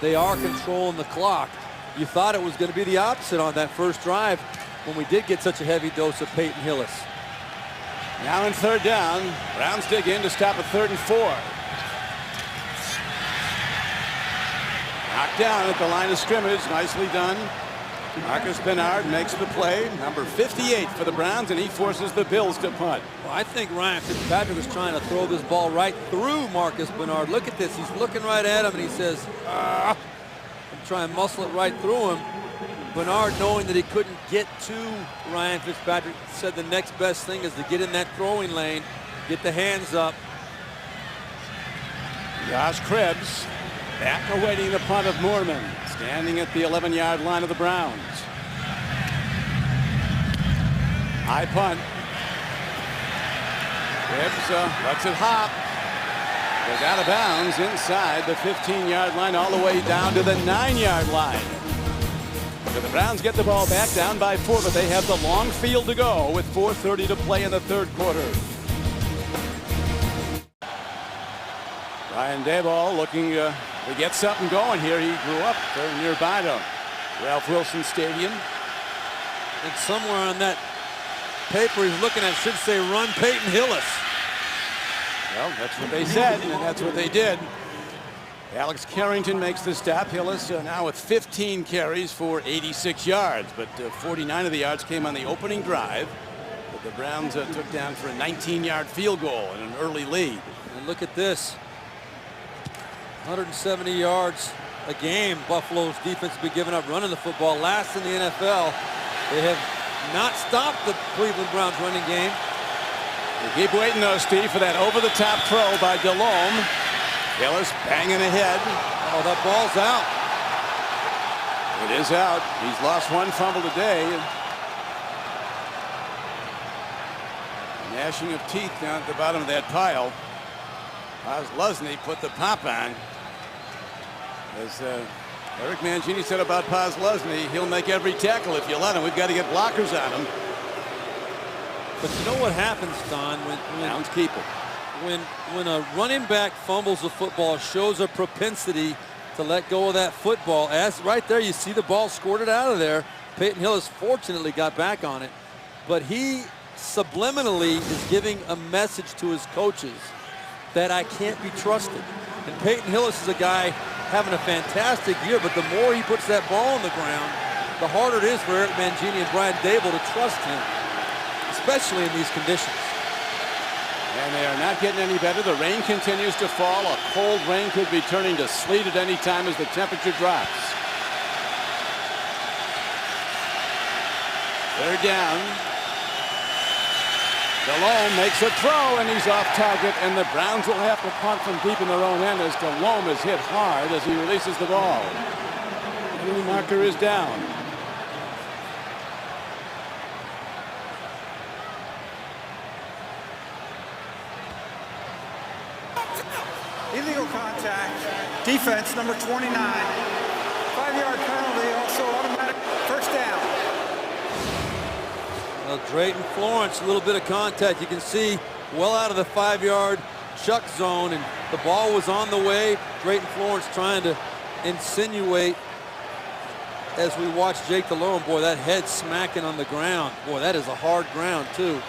They are controlling the clock. You thought it was going to be the opposite on that first drive when we did get such a heavy dose of Peyton Hillis. Now in third down, Browns dig in to stop at 3rd and 4. Knocked down at the line of scrimmage. Nicely done. Marcus Bernard makes the play. Number 58 for the Browns, and he forces the Bills to punt. Well, I think Ryan Fitzpatrick was trying to throw this ball right through Marcus Bernard. Look at this. He's looking right at him, and he says, and try and muscle it right through him. Bernard, knowing that he couldn't get to Ryan Fitzpatrick, said the next best thing is to get in that throwing lane, get the hands up. Josh Krebs back awaiting the punt of Moorman, standing at the 11-yard line of the Browns. High punt. Krebs lets it hop. Goes out of bounds inside the 15-yard line, all the way down to the 9-yard line. So the Browns get the ball back, down by 4, but they have the long field to go with 4:30 to play in the third quarter. Ryan Daboll looking to get something going here. He grew up very nearby to Ralph Wilson Stadium. And somewhere on that paper he's looking at should say run Peyton Hillis. Well, that's what they said, and that's what they did. Alex Carrington makes the stop. Hillis now with 15 carries for 86 yards, but 49 of the yards came on the opening drive. But the Browns took down for a 19-yard field goal and an early lead. And look at this. 170 yards a game. Buffalo's defense has been giving up running the football. Last in the NFL. They have not stopped the Cleveland Browns running game. We keep waiting though, Steve, for that over-the-top throw by Delhomme. Hillis banging ahead. Oh, that ball's out. It is out. He's lost one fumble today. Gnashing of teeth down at the bottom of that pile. Paz Lusney put the pop on. As Eric Mangini said about Paz Lusney, he'll make every tackle if you let him. We've got to get blockers on him. But you know what happens, Don, when Browns keep it. When a running back fumbles a football, shows a propensity to let go of that football. As right there, you see the ball squirted out of there. Peyton Hillis fortunately got back on it, but he subliminally is giving a message to his coaches that I can't be trusted. And Peyton Hillis is a guy having a fantastic year, but the more he puts that ball on the ground, the harder it is for Eric Mangini and Brian Daboll to trust him, especially in these conditions. And they are not getting any better. The rain continues to fall. A cold rain could be turning to sleet at any time as the temperature drops. Third down. Delhomme makes a throw, and he's off target, and the Browns will have to punt from deep in their own end as Delhomme is hit hard as he releases the ball. The blue marker is down. Illegal contact. Defense, number 29. 5-yard penalty, also automatic first down. Well, Drayton Florence, a little bit of contact. You can see well out of the 5-yard chuck zone, and the ball was on the way. Drayton Florence trying to insinuate as we watch Jake Delhomme. Boy, that head smacking on the ground. Boy, that is a hard ground, too.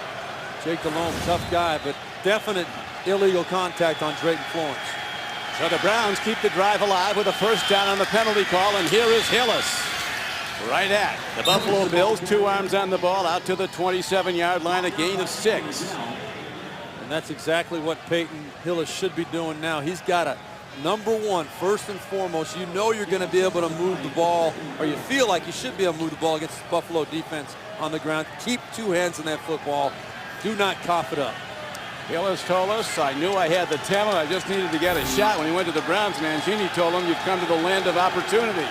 Jake Delhomme, tough guy, but definite illegal contact on Drayton Florence. So the Browns keep the drive alive with a first down on the penalty call, and here is Hillis. Right at the Buffalo Bills, 2 arms on the ball, out to the 27-yard line, a gain of 6. And that's exactly what Peyton Hillis should be doing now. He's got to, number one, first and foremost, you know you're going to be able to move the ball, or you feel like you should be able to move the ball against the Buffalo defense on the ground. Keep 2 hands in that football. Do not cough it up. Hillis told us, I knew I had the talent, I just needed to get a shot. When he went to the Browns, Mangini told him, you've come to the land of opportunity.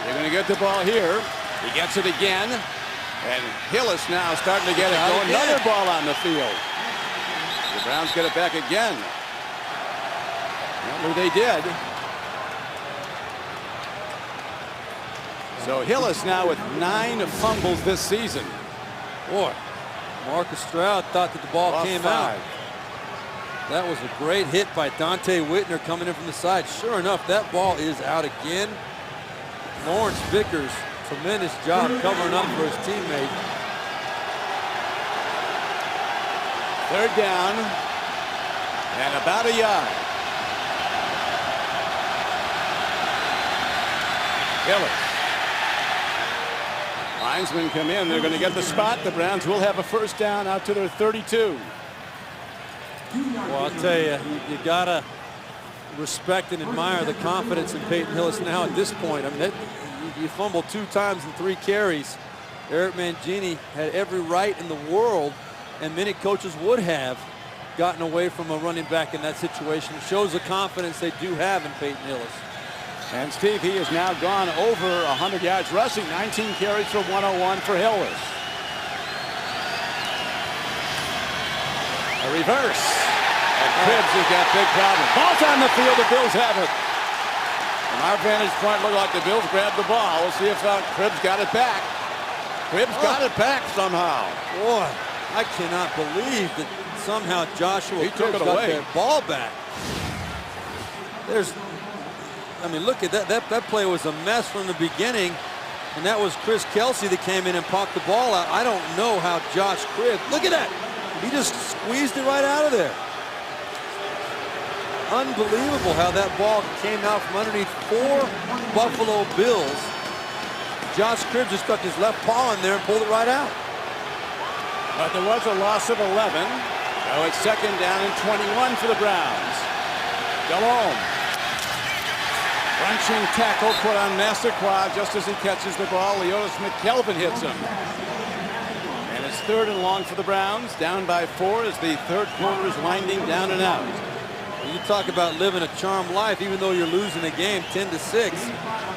They're going to get the ball here. He gets it again. And Hillis now starting to get it going. Another ball on the field. The Browns get it back again. Apparently they did. So Hillis now with 9 fumbles this season. Boy, Marcus Stroud thought that the ball Off came 5. out. That was a great hit by Dante Whitner coming in from the side. Sure enough, that ball is out again. Lawrence Vickers, tremendous job covering up for his teammate. 3rd down and about a yard. Hillis. Linesmen come in. They're going to get the spot. The Browns will have a 1st down out to their 32. Well, I'll tell you, you got to respect and admire the confidence in Peyton Hillis now at this point. I mean, you fumbled 2 times in 3 carries. Eric Mangini had every right in the world, and many coaches would have gotten away from a running back in that situation. It shows the confidence they do have in Peyton Hillis. And Steve, he has now gone over 100 yards rushing, 19 carries for 101 for Hillis. A reverse. And Cribbs has got big problem. Ball's on the field. The Bills have it. From our vantage point, looked like the Bills grabbed the ball. We'll see if Cribbs got it back. Cribbs got it back somehow. Boy, I cannot believe that somehow Joshua took Cribbs it got away. that ball back. I mean, look at that. That play was a mess from the beginning, and that was Chris Kelsey that came in and popped the ball out. I don't know how Josh Cribbs, look at that. He just squeezed it right out of there. Unbelievable how that ball came out from underneath 4 Buffalo Bills. Josh Cribbs just stuck his left paw in there and pulled it right out. But there was a loss of 11. Now it's 2nd down and 21 for the Browns. Delhomme. Crunching tackle put on Massaquoi just as he catches the ball. Leotis McKelvin hits him. And it's 3rd and long for the Browns. Down by 4 as the 3rd quarter is winding down and out. You talk about living a charmed life, even though you're losing a game 10-6.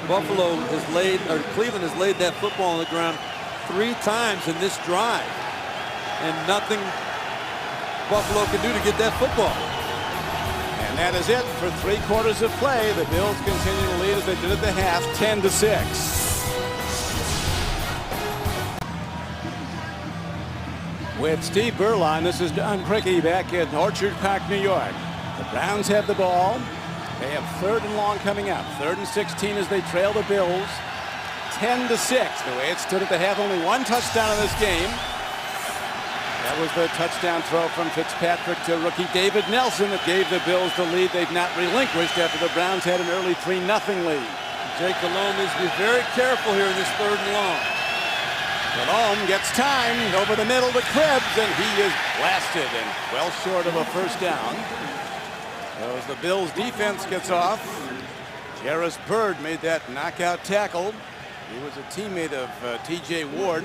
Buffalo has laid, or Cleveland has laid that football on the ground 3 times in this drive. And nothing Buffalo can do to get that football. And that is it for 3 quarters of play. The Bills continue to lead as they did at the half, 10-6. With Steve Berline, this is Don Criqui back in Orchard Park, New York. The Browns have the ball. They have 3rd and long coming up. 3rd and 16 as they trail the Bills. 10-6. The way it stood at the half, only 1 touchdown in this game. That was the touchdown throw from Fitzpatrick to rookie David Nelson that gave the Bills the lead they've not relinquished after the Browns had an early 3-0 lead. Jake Delhomme needs to be very careful here in this 3rd and long. Delhomme gets time over the middle to Cribbs, and he is blasted and well short of a 1st down. As the Bills defense gets off, Jarris Byrd made that knockout tackle. He was a teammate of T.J. Ward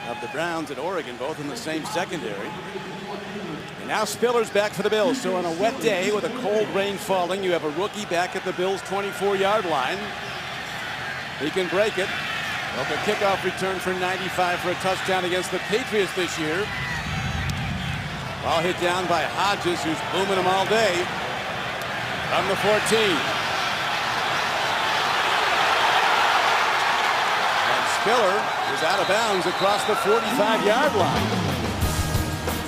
of the Browns at Oregon, both in the same secondary. And now Spiller's back for the Bills. So on a wet day with a cold rain falling, you have a rookie back at the Bills' 24-yard line. He can break it. Well, the kickoff return for 95 for a touchdown against the Patriots this year. Ball hit down by Hodges, who's booming them all day. From the 14. Spiller is out of bounds across the 45-yard line.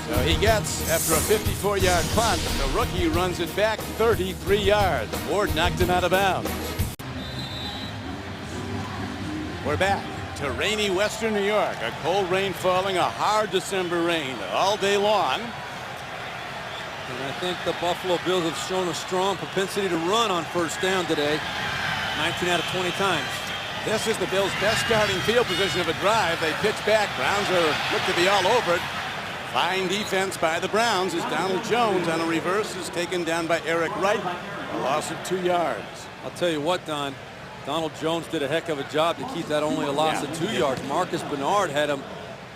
So he gets, after a 54-yard punt, the rookie runs it back 33 yards. Ward knocked him out of bounds. We're back to rainy Western New York. A cold rain falling, a hard December rain all day long. And I think the Buffalo Bills have shown a strong propensity to run on 1st down today. 19 out of 20 times. This is the Bills' best starting field position of a drive. They pitch back. Browns look to be all over it. Fine defense by the Browns as Donald Jones on a reverse is taken down by Eric Wright. A loss of 2 yards. I'll tell you what, Don. Donald Jones did a heck of a job to keep that only a loss of 2 yards. Marcus Bernard had him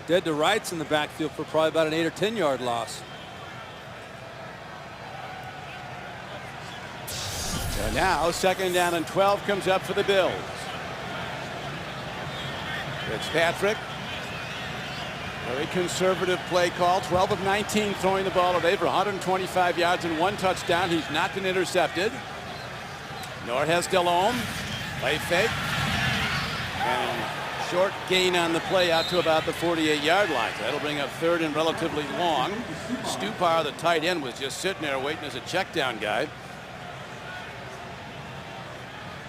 dead to rights in the backfield for probably about an 8 or 10-yard loss. So now 2nd down and 12 comes up for the Bills. Fitzpatrick. Very conservative play call. 12 of 19 throwing the ball today for 125 yards and 1 touchdown. He's not been intercepted. Nor has Delhomme. Play fake. Short gain on the play out to about the 48-yard line. So that'll bring up third and relatively long. Stupar, the tight end, was just sitting there waiting as a check down guy.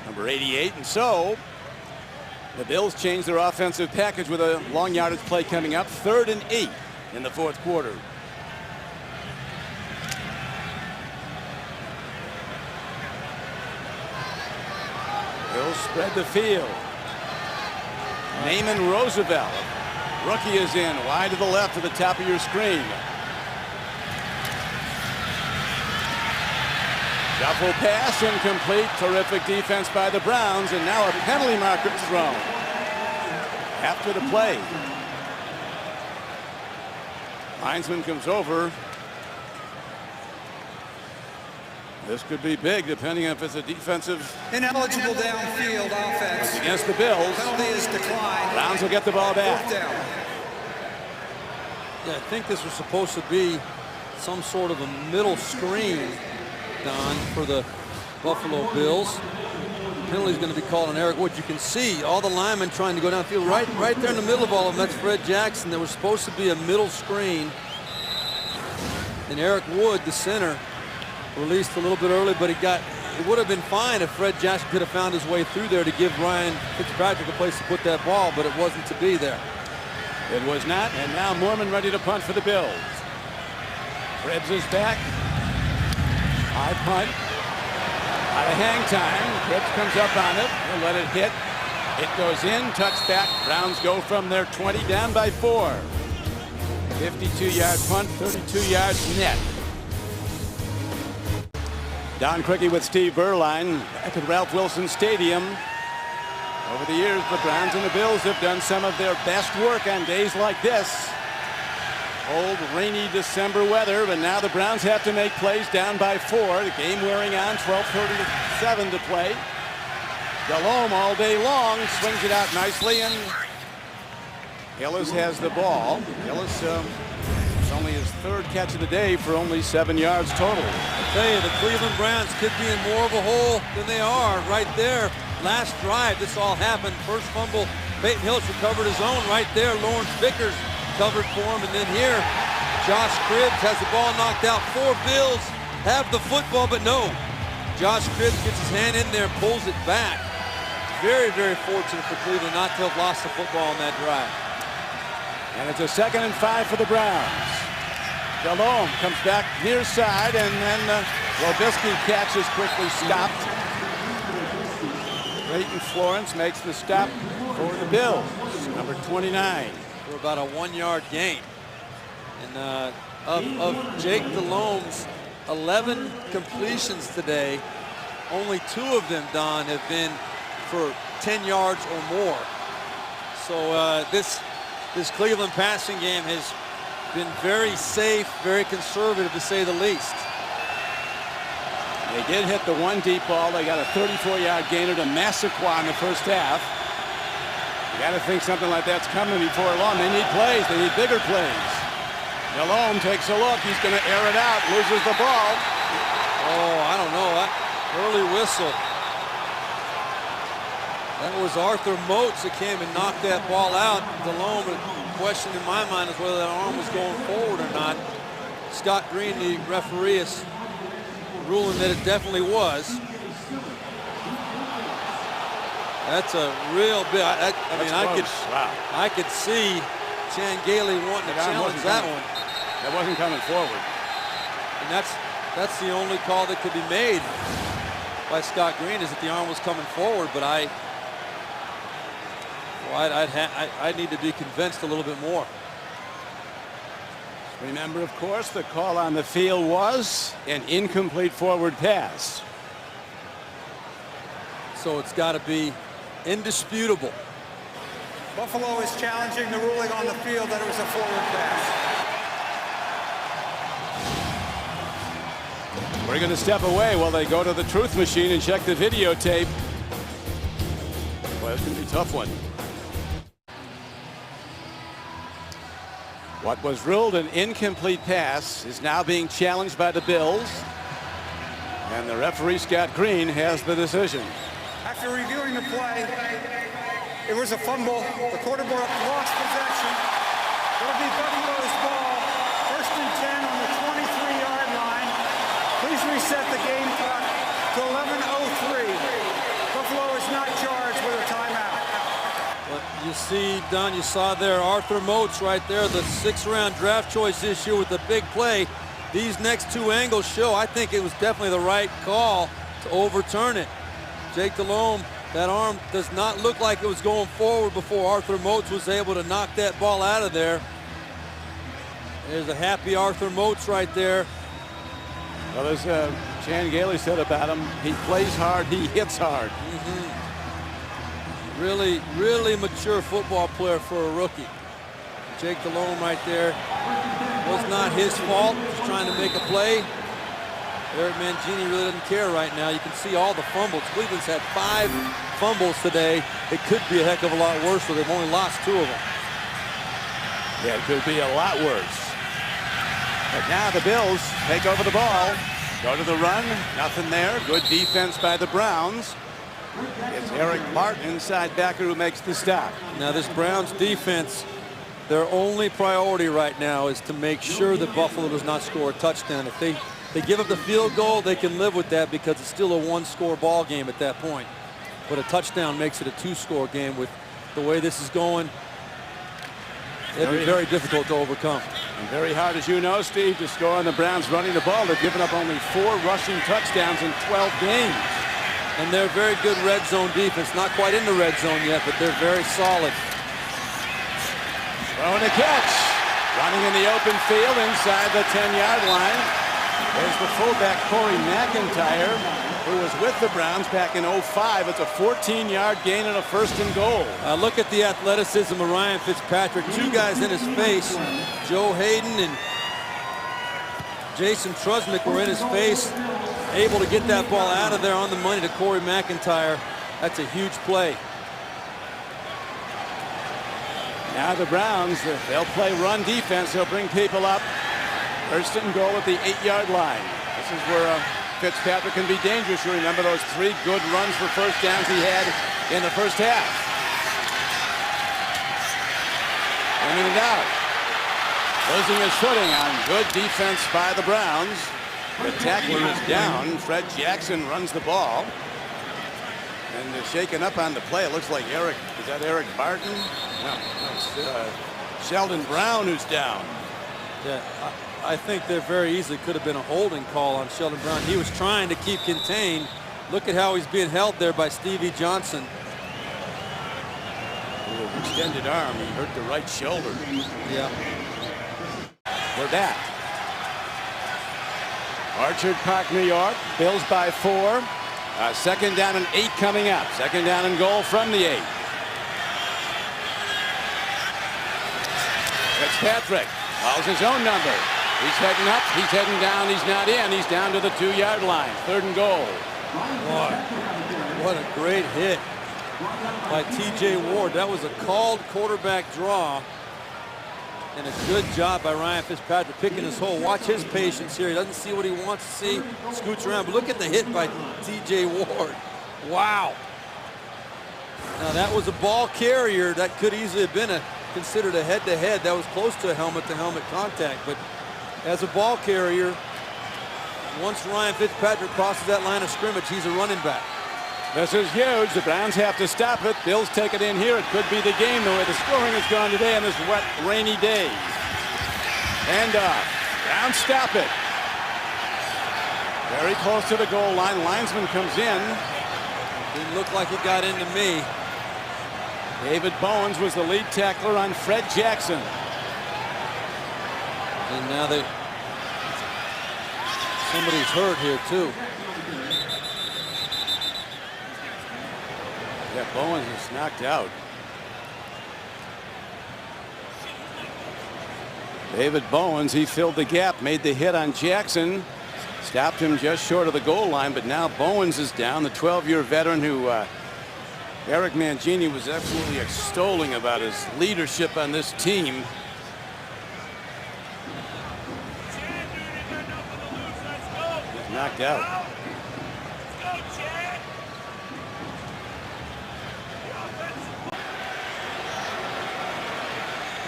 Number 88. And so the Bills change their offensive package with a long yardage play coming up. 3rd and 8 in the 4th quarter. Bills spread the field. Naaman Roosevelt. Rookie is in wide to the left to the top of your screen. Shuffle pass incomplete. Terrific defense by the Browns, and now a penalty marker is thrown after the play. Linesman comes over. This could be big, depending if it's a defensive. Ineligible downfield offense. Against the Bills. Penalty is declined. Browns will get the ball back. 4th down. Yeah, I think this was supposed to be some sort of a middle screen, Don, for the Buffalo Bills. The penalty is going to be called on Eric Wood. You can see all the linemen trying to go downfield. Right there in the middle of all of them, that's Fred Jackson. There was supposed to be a middle screen. And Eric Wood, the center, released a little bit early, but it would have been fine if Fred Jackson could have found his way through there to give Ryan Fitzpatrick a place to put that ball, but it wasn't to be there. It was not, and now Moorman ready to punt for the Bills. Krebs is back. High punt. Out of hang time. Krebs comes up on it. He'll let it hit. It goes in. Touchback. Browns go from their 20 down by 4. 52-yard punt, 32 yards net. Don Criqui with Steve Berline back at Ralph Wilson Stadium. Over the years, the Browns and the Bills have done some of their best work on days like this. Cold, rainy December weather, but now the Browns have to make plays down by 4. The game wearing on, 12:37 to play. Delhomme all day long swings it out nicely, and Hillis has the ball. Hillis it's only his 3rd catch of the day for only 7 yards total. I tell you, the Cleveland Browns could be in more of a hole than they are right there. Last drive, this all happened. First fumble, Peyton Hillis recovered his own right there. Lawrence Vickers covered for him, and then here, Josh Cribbs has the ball knocked out. 4 Bills have the football, but no. Josh Cribbs gets his hand in there, pulls it back. Very, very fortunate for Cleveland not to have lost the football on that drive. And it's a 2nd and 5 for the Browns. Delhomme comes back near side, and then Robisky catch is quickly stopped. Clayton Florence makes the stop for the Bills. Number 29. For about a 1-yard gain. And of Jake Delhomme's 11 completions today, only 2 of them, Don, have been for 10 yards or more. So this Cleveland passing game has been very safe, very conservative, to say the least. They did hit the 1 deep ball. They got a 34-yard gainer to Massaquoi in the first half. You got to think something like that's coming before long. They need plays. They need bigger plays. Delhomme takes a look. He's going to air it out. Loses the ball. Oh, I don't know. That early whistle. That was Arthur Moats that came and knocked that ball out. Delhomme, the question in my mind is whether that arm was going forward or not. Scott Green, the referee, is ruling that it definitely was. That's a real bit. I mean, I could see Chan Gailey wanting to challenge that one. That wasn't coming forward. And that's the only call that could be made by Scott Green, is that the arm was coming forward. But I'd need to be convinced a little bit more. Remember, of course, the call on the field was an incomplete forward pass. So it's got to be indisputable. Buffalo is challenging the ruling on the field that it was a forward pass. We're going to step away while they go to the truth machine and check the videotape. Boy, it's going to be a tough one. What was ruled an incomplete pass is now being challenged by the Bills. And the referee, Scott Green, has the decision. After reviewing the play, It was a fumble. The quarterback lost possession. It'll be Buffalo's ball. 1st and 10 on the 23-yard line. Please reset the game clock to 11:03. Buffalo is not charged with a timeout. Well, you see, Don, you saw there Arthur Moats right there, the 6th-round draft choice this year with the big play. These next 2 angles show I think it was definitely the right call to overturn it. Jake Delhomme, that arm does not look like it was going forward before Arthur Moats was able to knock that ball out of there. There's a happy Arthur Moats right there. Well, as Chan Gailey said about him, he plays hard, he hits hard. Really, really mature football player for a rookie. Jake Delhomme right there. Was not his fault. Just trying to make a play. Eric Mangini really doesn't care right now. You can see all the fumbles. Cleveland's had 5 fumbles today. It could be a heck of a lot worse, so they've only lost 2 of them. Yeah, it could be a lot worse. But now the Bills take over the ball. Go to the run. Nothing there. Good defense by the Browns. It's Eric Martin, inside backer, who makes the stop. Now this Browns defense, their only priority right now is to make sure that Buffalo does not score a touchdown. If they give up the field goal, they can live with that because it's still a 1-score ball game at that point. But a touchdown makes it a 2-score game. With the way this is going, it'd be very difficult to overcome. And very hard, as you know, Steve, to score on the Browns running the ball. They've given up only 4 rushing touchdowns in 12 games. And they're very good red zone defense. Not quite in the red zone yet, but they're very solid. Throwing a catch. Running in the open field inside the 10-yard line. There's the fullback, Corey McIntyre, who was with the Browns back in 05. It's a 14-yard gain and a 1st and goal. Look at the athleticism of Ryan Fitzpatrick. 2 guys in his face. Joe Hayden and Jason Trusnick were in his face. Able to get that ball out of there on the money to Corey McIntyre. That's a huge play. Now the Browns, they'll play run defense. They'll bring people up. 1st and goal at the 8-yard line. This is where Fitzpatrick can be dangerous. You remember those 3 good runs for 1st downs he had in the 1st half. Bringing it out. Losing his footing on good defense by the Browns. The tackler is down. Fred Jackson runs the ball. And they're shaken up on the play. It looks like is that Eric Barton? No, it's Sheldon Brown who's down. Yeah, I think there very easily could have been a holding call on Sheldon Brown. He was trying to keep contained. Look at how he's being held there by Stevie Johnson. With extended arm, he hurt the right shoulder. Yeah. We're back. Orchard Park, New York. Bills by 4. 2nd down and 8 coming up. 2nd down and goal from the 8. Fitzpatrick calls his own number. He's heading up. He's heading down. He's not in. He's down to the 2-yard line. 3rd and goal. Boy, what a great hit by T.J. Ward. That was a called quarterback draw. And a good job by Ryan Fitzpatrick picking his hole. Watch his patience here. He doesn't see what he wants to see. Scoots around. But look at the hit by T.J. Ward. Wow. Now that was a ball carrier. That could easily have been considered a head-to-head. That was close to a helmet-to-helmet contact. But as a ball carrier, once Ryan Fitzpatrick crosses that line of scrimmage, he's a running back. This is huge. The Browns have to stop it. Bills take it in here. It could be the game the way the scoring has gone today on this wet, rainy day. And Browns stop it. Very close to the goal line. Linesman comes in. Didn't look like it got into me. David Bowens was the lead tackler on Fred Jackson. And now somebody's hurt here too. Yeah, Bowens is knocked out. David Bowens, he filled the gap, made the hit on Jackson, stopped him just short of the goal line, but now Bowens is down, the 12-year veteran who Eric Mangini was absolutely extolling about his leadership on this team. He's knocked out.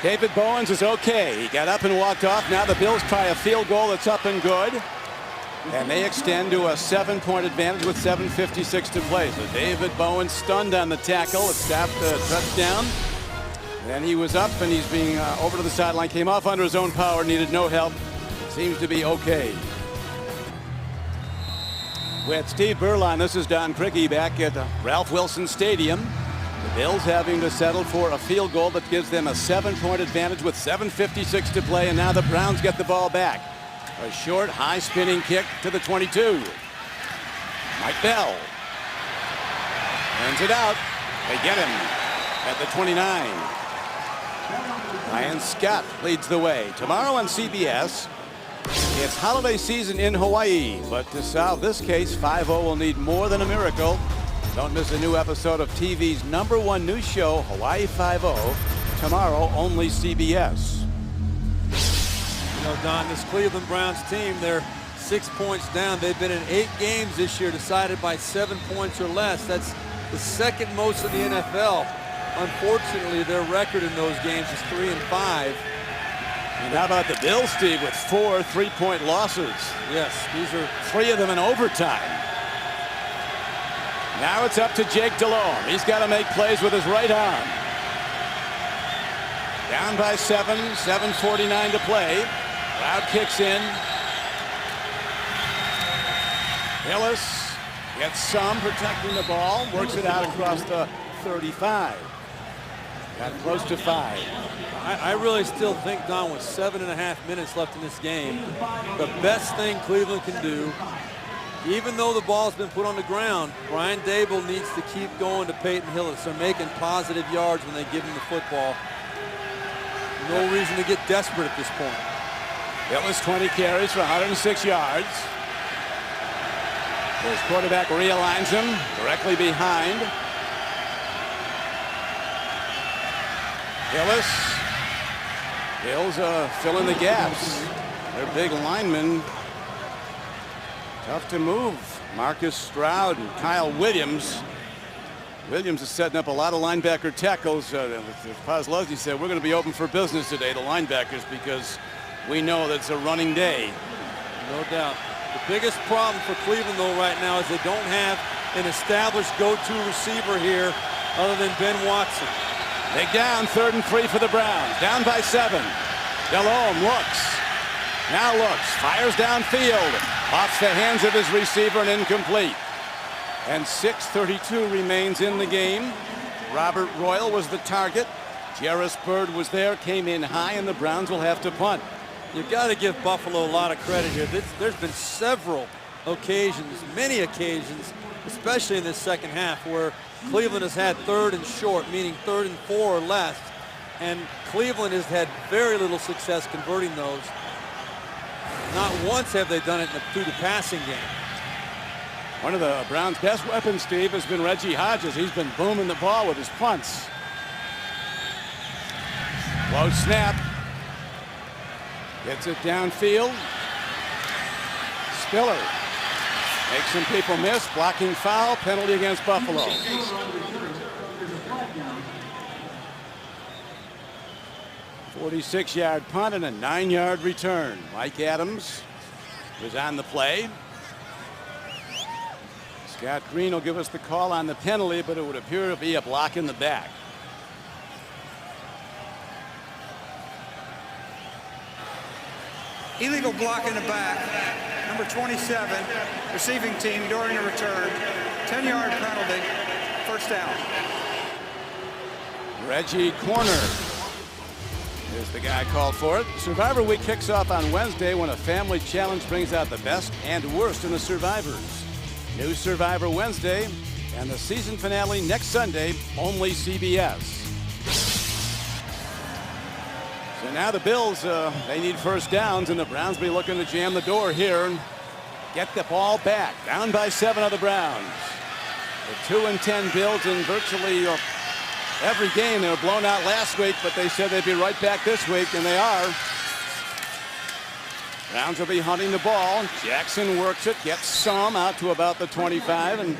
David Bowens is okay. He got up and walked off. Now the Bills try a field goal that's up and good. And they extend to a 7-point advantage with 7:56 to play. So David Bowens stunned on the tackle. It stopped a touchdown. Then he was up and he's being over to the sideline. Came off under his own power. Needed no help. Seems to be okay. With Steve Berline, this is Don Criqui back at Ralph Wilson Stadium. The Bills having to settle for a field goal that gives them a 7-point advantage with 7:56 to play. And now the Browns get the ball back. A short, high spinning kick to the 22. Mike Bell. Hands it out. They get him at the 29. Ryan Scott leads the way. Tomorrow on CBS, it's holiday season in Hawaii. But to solve this case, 5-0 will need more than a miracle. Don't miss a new episode of TV's #1 news show, Hawaii 5-0, tomorrow, only CBS. You know, Don, this Cleveland Browns team, they're 6 points down. They've been in 8 games this year decided by 7 points or less. That's the second most in the NFL. Unfortunately, their record in those games is 3-5. And how about the Bills, Steve, with 4 3-point losses? Yes, these are 3 of them in overtime. Now it's up to Jake Delhomme. He's got to make plays with his right arm. Down by 7, 7:49 to play. Crowd kicks in. Hillis gets some protecting the ball, works it out across the 35. Got close to 5. I really still think, Don, with 7.5 minutes left in this game, the best thing Cleveland can do, even though the ball's been put on the ground, Brian Daboll needs to keep going to Peyton Hillis. They're making positive yards when they give him the football. No reason to get desperate at this point. Hillis 20 carries for 106 yards. His quarterback realigns him directly behind. Hillis. Bills fill in the gaps. Their big linemen tough to move. Marcus Stroud and Kyle Williams. Williams is setting up a lot of linebacker tackles. Kozlowski said, we're going to be open for business today, the linebackers, because we know that it's a running day. No doubt. The biggest problem for Cleveland, though, right now is they don't have an established go-to receiver here other than Ben Watson. They down, 3rd and 3 for the Browns. Down by 7. Delhomme looks. Now looks. Fires downfield. Off the hands of his receiver and incomplete. And 6:32 remains in the game. Robert Royal was the target. Jarris Byrd was there, came in high, and the Browns will have to punt. You've got to give Buffalo a lot of credit here. There's been several occasions, many occasions, especially in this second half, where Cleveland has had 3rd and short, meaning 3rd and 4 or less. And Cleveland has had very little success converting those. Not once have they done it through the passing game. One of the Browns' best weapons, Steve, has been Reggie Hodges. He's been booming the ball with his punts. Low snap. Gets it downfield. Spiller makes some people miss. Blocking foul. Penalty against Buffalo. 46-yard punt and a 9-yard return. Mike Adams was on the play. Scott Green will give us the call on the penalty, but it would appear to be a block in the back. Illegal block in the back. Number 27, receiving team during a return. 10-yard penalty. First down. Reggie Corner is the guy called for it. Survivor Week kicks off on Wednesday when a family challenge brings out the best and worst in the survivors. New Survivor Wednesday and the season finale next Sunday, only CBS. So now the Bills, they need first downs, and the Browns be looking to jam the door here and get the ball back. Down by 7 of the Browns. The 2-10 Bills in virtually every game. They were blown out last week, but they said they'd be right back this week, and they are. Browns will be hunting the ball. Jackson works it, gets some out to about the 25, and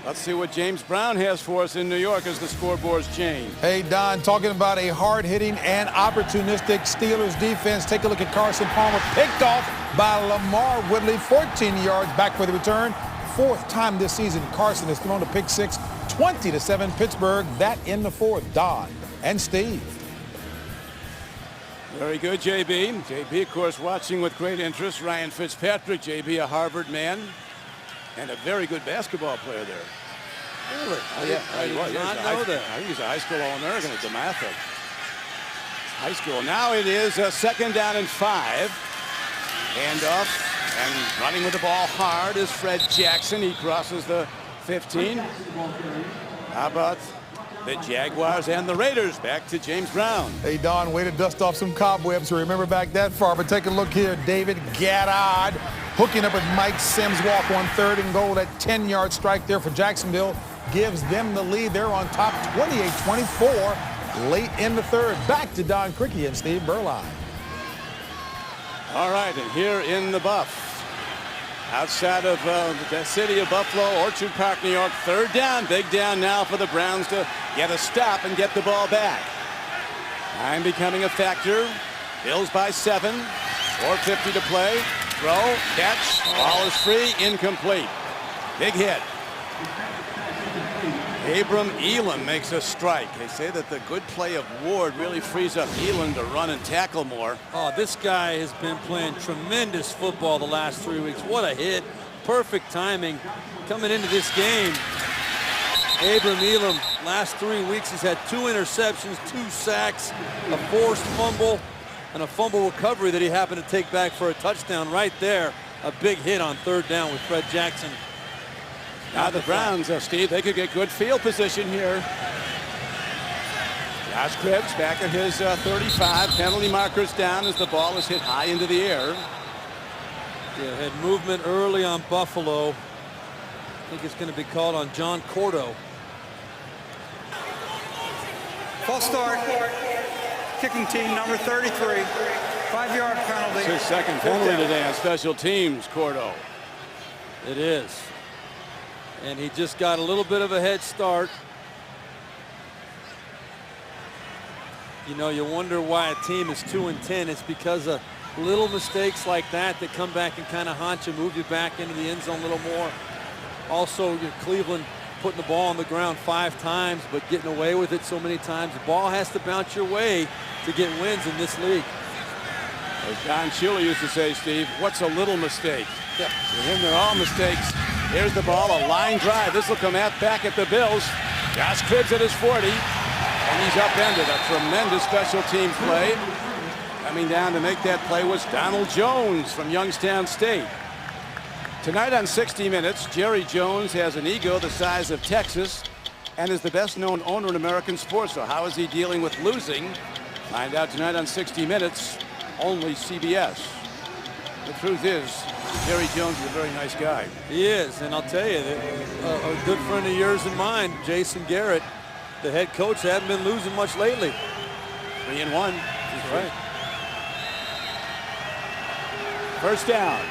Let's see what James Brown has for us in New York as the scoreboards change. Hey, Don, talking about a hard-hitting and opportunistic Steelers defense. Take a look at Carson Palmer, picked off by Lamar Woodley, 14 yards back for the return. Fourth time this season, Carson has thrown a pick six, 20-7 Pittsburgh. That in the fourth. Don and Steve. Very good, JB. JB, of course, watching with great interest. Ryan Fitzpatrick, JB, a Harvard man. And a very good basketball player there. Really? I did not know that. I think he's a high school All-American at DeMatha. High school. Now it is a 2nd down and 5. Handoff and running with the ball hard is Fred Jackson. He crosses the 15. How about the Jaguars and the Raiders? Back to James Brown. Hey, Don, way to dust off some cobwebs to remember back that far. But take a look here. David Gaddard hooking up with Mike Sims. Walk on 3rd and goal. That 10-yard strike there for Jacksonville gives them the lead. They're on top 28-24 late in the 3rd. Back to Don Criqui and Steve Berline. All right, and here in the Buff, outside of the city of Buffalo, Orchard Park, New York, 3rd down. Big down now for the Browns to get a stop and get the ball back. Time becoming a factor. Bills by 7. 4:50 to play. Throw, catch, ball is free, incomplete. Big hit. Abram Elam makes a strike. They say that the good play of Ward really frees up Elam to run and tackle more. Oh, this guy has been playing tremendous football the last 3 weeks. What a hit. Perfect timing coming into this game. Abram Elam, last 3 weeks, he's had 2 interceptions, 2 sacks, a forced fumble, and a fumble recovery that he happened to take back for a touchdown right there. A big hit on 3rd down with Fred Jackson. Now the Browns, Steve, they could get good field position here. Josh Cribbs back at his 35. Penalty markers down as the ball is hit high into the air. Yeah, had movement early on Buffalo. I think it's going to be called on John Cordo. False start. Kicking team number 33. 5-yard penalty. It's his 2nd penalty today on special teams, Cordo. It is. And he just got a little bit of a head start. You know, you wonder why a team is 2-10. It's because of little mistakes like that that come back and kind of haunt you, move you back into the end zone a little more. Also, Cleveland putting the ball on the ground 5 times, but getting away with it so many times. The ball has to bounce your way to get wins in this league. As Don Shula used to say, Steve, what's a little mistake? Yeah. For him, they're all mistakes. Here's the ball, a line drive. This will come back at the Bills. Josh Cribbs at his 40, and he's upended. A tremendous special teams play. Coming down to make that play was Donald Jones from Youngstown State. Tonight on 60 Minutes, Jerry Jones has an ego the size of Texas and is the best-known owner in American sports. So how is he dealing with losing? Find out tonight on 60 Minutes, only CBS. The truth is, Jerry Jones is a very nice guy. He is, and I'll tell you, a good friend of yours and mine, Jason Garrett, the head coach, hasn't been losing much lately. 3-1. That's right. First down.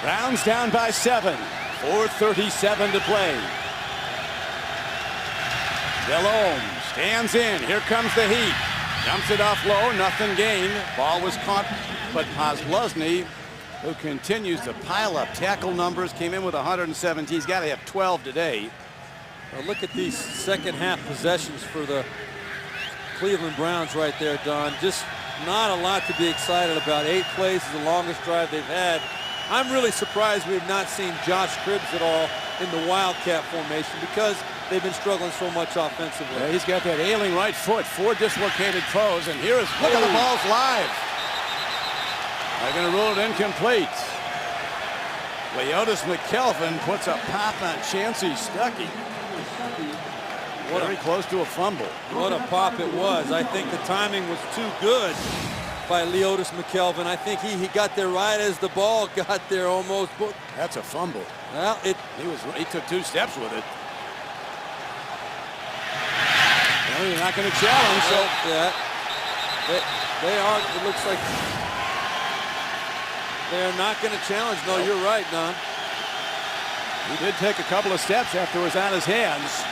Browns down by 7. 4:37 to play. Delhomme stands in. Here comes the heat. Jumps it off low. Nothing gained. Ball was caught, but Posluszny, who continues to pile up tackle numbers, came in with 117. He's got to have 12 today. Now look at these second half possessions for the Cleveland Browns right there, Don. Just not a lot to be excited about. 8 plays is the longest drive they've had. I'm really surprised we have not seen Josh Cribbs at all in the Wildcat formation because they've been struggling so much offensively. Yeah, he's got that ailing right foot, 4 dislocated toes, and here is, look at the ball's live. They're going to rule it incomplete. Leotis McKelvin puts a pop on Chancey Stuckey. Very close to a fumble. What a pop it was. I think the timing was too good by Leotis McKelvin. I think he got there right as the ball got there almost. That's a fumble. Well, he took 2 steps with it. Well, you're not going to challenge, so yeah, they are. It looks like they are not going to challenge. No, you're right, Don. He did take a couple of steps after it was on his hands.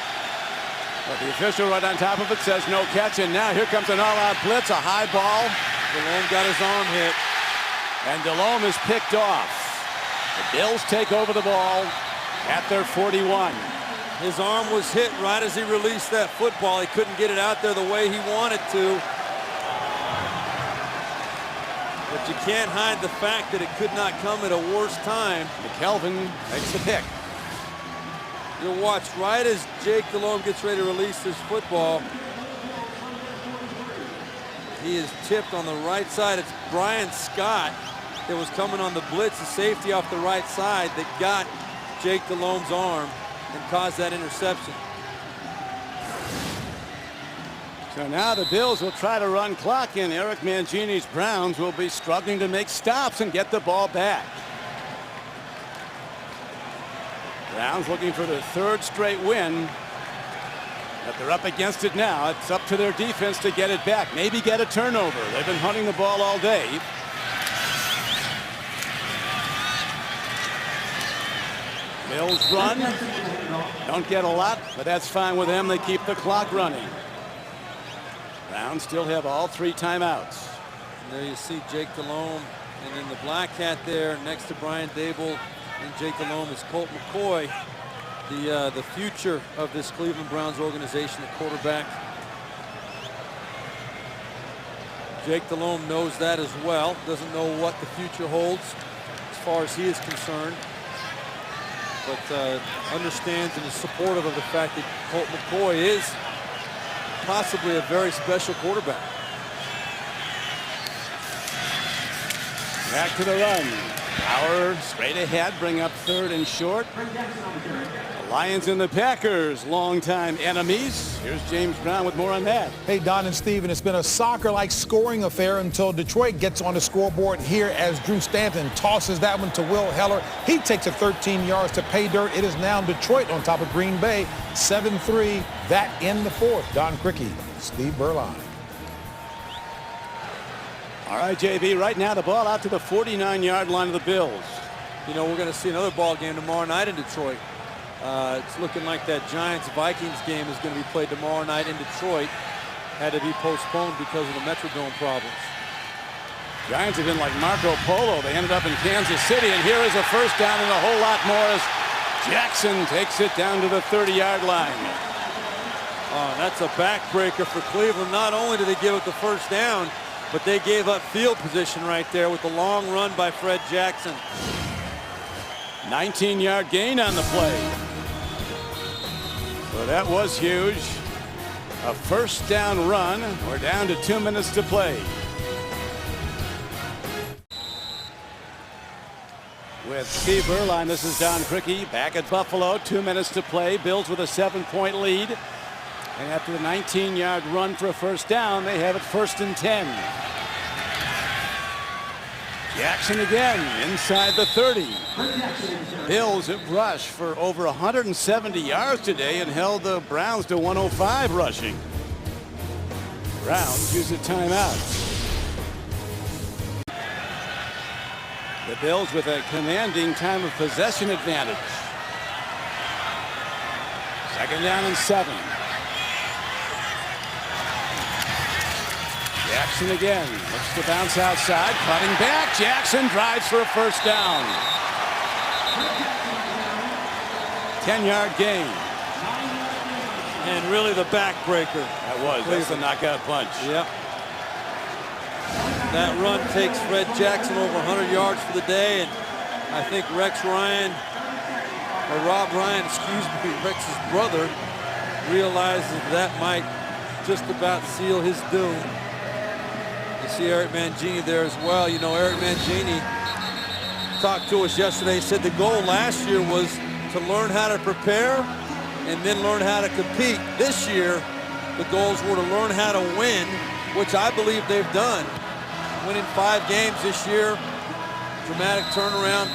But the official right on top of it says no catch. And now here comes an all-out blitz, a high ball. Delhomme got his arm hit. And Delhomme is picked off. The Bills take over the ball at their 41. His arm was hit right as he released that football. He couldn't get it out there the way he wanted to. But you can't hide the fact that it could not come at a worse time. McKelvin makes the pick. You'll watch right as Jake Delhomme gets ready to release this football. He is tipped on the right side. It's Brian Scott that was coming on the blitz, the safety off the right side, that got Jake Delhomme's arm and caused that interception. So now the Bills will try to run clock in. Eric Mangini's Browns will be struggling to make stops and get the ball back. Browns looking for their third straight win. But they're up against it now. It's up to their defense to get it back. Maybe get a turnover. They've been hunting the ball all day. Bills run. Don't get a lot, but that's fine with them. They keep the clock running. Browns still have all 3 timeouts. And there you see Jake Delhomme, and then the black hat there next to Brian Dable and Jake Delhomme is Colt McCoy, the future of this Cleveland Browns organization, the quarterback. Jake Delhomme knows that as well. Doesn't know what the future holds as far as he is concerned, but understands and is supportive of the fact that Colt McCoy is possibly a very special quarterback. Back to the run. Power straight ahead, bring up 3rd and short. The Lions and the Packers, longtime enemies. Here's James Brown with more on that. Hey, Don and Steven, it's been a soccer-like scoring affair until Detroit gets on the scoreboard here as Drew Stanton tosses that one to Will Heller. He takes it 13 yards to pay dirt. It is now Detroit on top of Green Bay, 7-3. That in the 4th. Don Criqui, Steve Berline. All right, JB, right now the ball out to the 49-yard line of the Bills. You know, we're going to see another ball game tomorrow night in Detroit. It's looking like that Giants-Vikings game is going to be played tomorrow night in Detroit. Had to be postponed because of the Metrodome problems. Giants have been like Marco Polo. They ended up in Kansas City, and here is a first down and a whole lot more as Jackson takes it down to the 30-yard line. That's a backbreaker for Cleveland. Not only did they give up the first down, but they gave up field position right there with the long run by Fred Jackson. 19-yard gain on the play. So that was huge. A first down run. We're down to 2 minutes to play. With Steve Berline, this is Don Criqui back at Buffalo. 2 minutes to play. Bills with a 7-point lead. And after the 19-yard run for a first down, they have it 1st and 10. Jackson again inside the 30. Bills have rushed for over 170 yards today and held the Browns to 105 rushing. Browns use a timeout. The Bills with a commanding time of possession advantage. 2nd down and 7. Jackson again looks to bounce outside, cutting back. Jackson drives for a first down. 10-yard gain. And really the backbreaker. That's a knockout punch. Yep. That run takes Fred Jackson over 100 yards for the day, and I think Rob Ryan, Rex's brother, realizes that might just about seal his doom. You see Eric Mangini there as well. You know, Eric Mangini talked to us yesterday. He said the goal last year was to learn how to prepare and then learn how to compete. This year, the goals were to learn how to win, which I believe they've done. Winning 5 games this year, dramatic turnaround.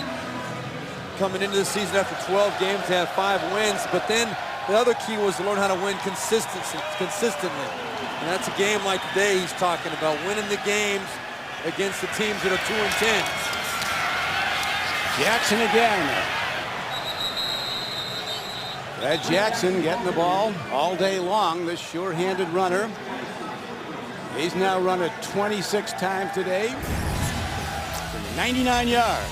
Coming into the season after 12 games to have 5 wins, but then the other key was to learn how to win consistently. And that's a game like today he's talking about, winning the games against the teams that are 2-10. Jackson again. Fred Jackson getting the ball all day long, this sure-handed runner. He's now run it 26 times today for 99 yards.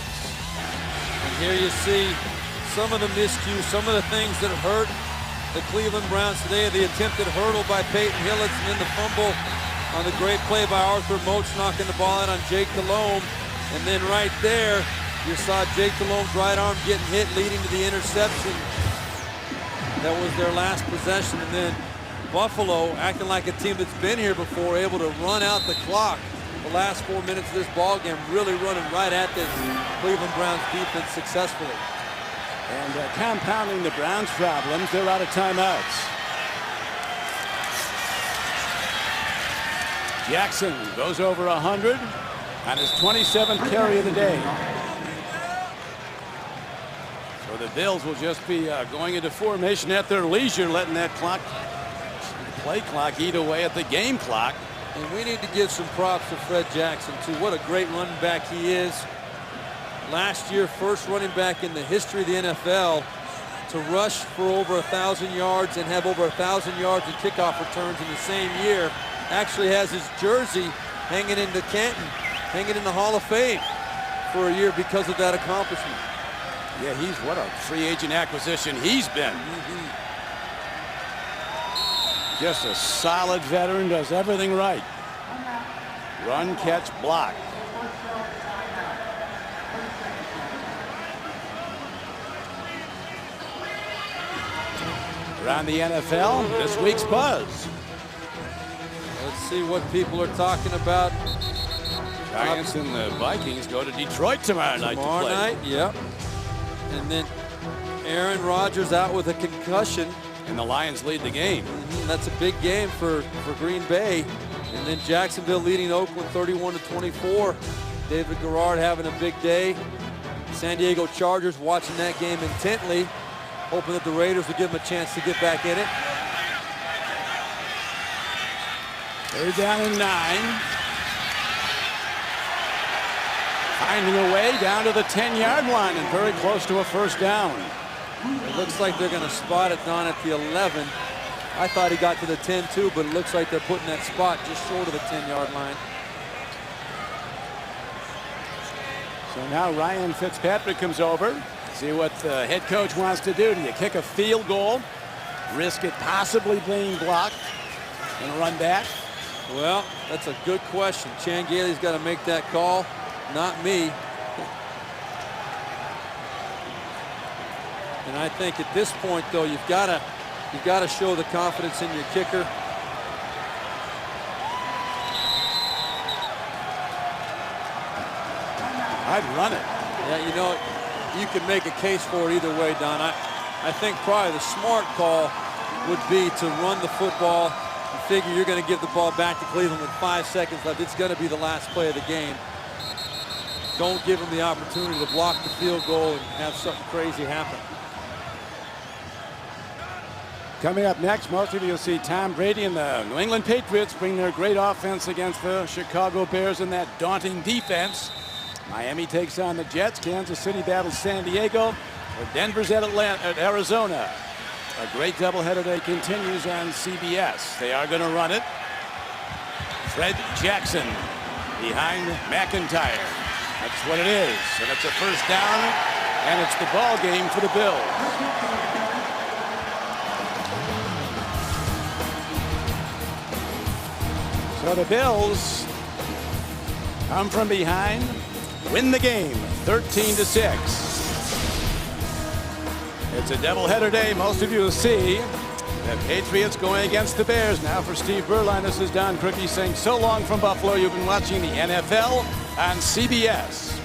And here you see some of the miscues, some of the things that hurt the Cleveland Browns today. The attempted hurdle by Peyton Hillis, and then the fumble on the great play by Arthur Moats knocking the ball out on Jake Delhomme. And then right there, you saw Jake Delhomme's right arm getting hit, leading to the interception. That was their last possession. And then Buffalo, acting like a team that's been here before, able to run out the clock the last 4 minutes of this ball game, really running right at this Cleveland Browns defense successfully. And compounding the Browns' problems, they're out of timeouts. Jackson goes over 100 on his 27th carry of the day. So the Bills will just be going into formation at their leisure, letting that play clock eat away at the game clock. And we need to give some props to Fred Jackson, too. What a great running back he is. Last year, first running back in the history of the NFL to rush for over 1,000 yards and have over 1,000 yards in kickoff returns in the same year. Actually has his jersey hanging in the Canton, hanging in the Hall of Fame for a year because of that accomplishment. Yeah, he's what a free agent acquisition he's been. Just a solid veteran, does everything right. Run, catch, block. Around the NFL, this week's buzz. Let's see what people are talking about. Giants and the Vikings go to Detroit tomorrow night to play. Tomorrow night, yep. And then Aaron Rodgers out with a concussion. And the Lions lead the game. That's a big game for Green Bay. And then Jacksonville leading Oakland 31-24. David Garrard having a big day. San Diego Chargers watching that game intently, hoping that the Raiders will give them a chance to get back in it. 3rd down and 9. Finding a way down to the 10-yard line and very close to a first down. It looks like they're going to spot it down at the 11. I thought he got to the 10 too, but it looks like they're putting that spot just short of the 10-yard line. So now Ryan Fitzpatrick comes over. See what the head coach wants to do. Do you kick a field goal, risk it possibly being blocked, and run back? Well, that's a good question. Chan Gailey's got to make that call, not me. And I think at this point, though, you've got to show the confidence in your kicker. I'd run it. Yeah, you know, you can make a case for it either way, Don. I think probably the smart call would be to run the football and figure you're going to give the ball back to Cleveland with 5 seconds left. It's going to be the last play of the game. Don't give them the opportunity to block the field goal and have something crazy happen. Coming up next, most of you will see Tom Brady and the New England Patriots bring their great offense against the Chicago Bears and that daunting defense. Miami takes on the Jets. Kansas City battles San Diego. Denver's at Arizona. A great doubleheader day continues on CBS. They are going to run it. Fred Jackson behind McIntyre. That's what it is. And it's a first down, and it's the ball game for the Bills. So the Bills come from behind, win the game 13-6. It's a doubleheader day. Most of you will see the Patriots going against the Bears. Now for Steve Berline, this is Don Crookie saying so long from Buffalo. You've been watching the NFL on CBS.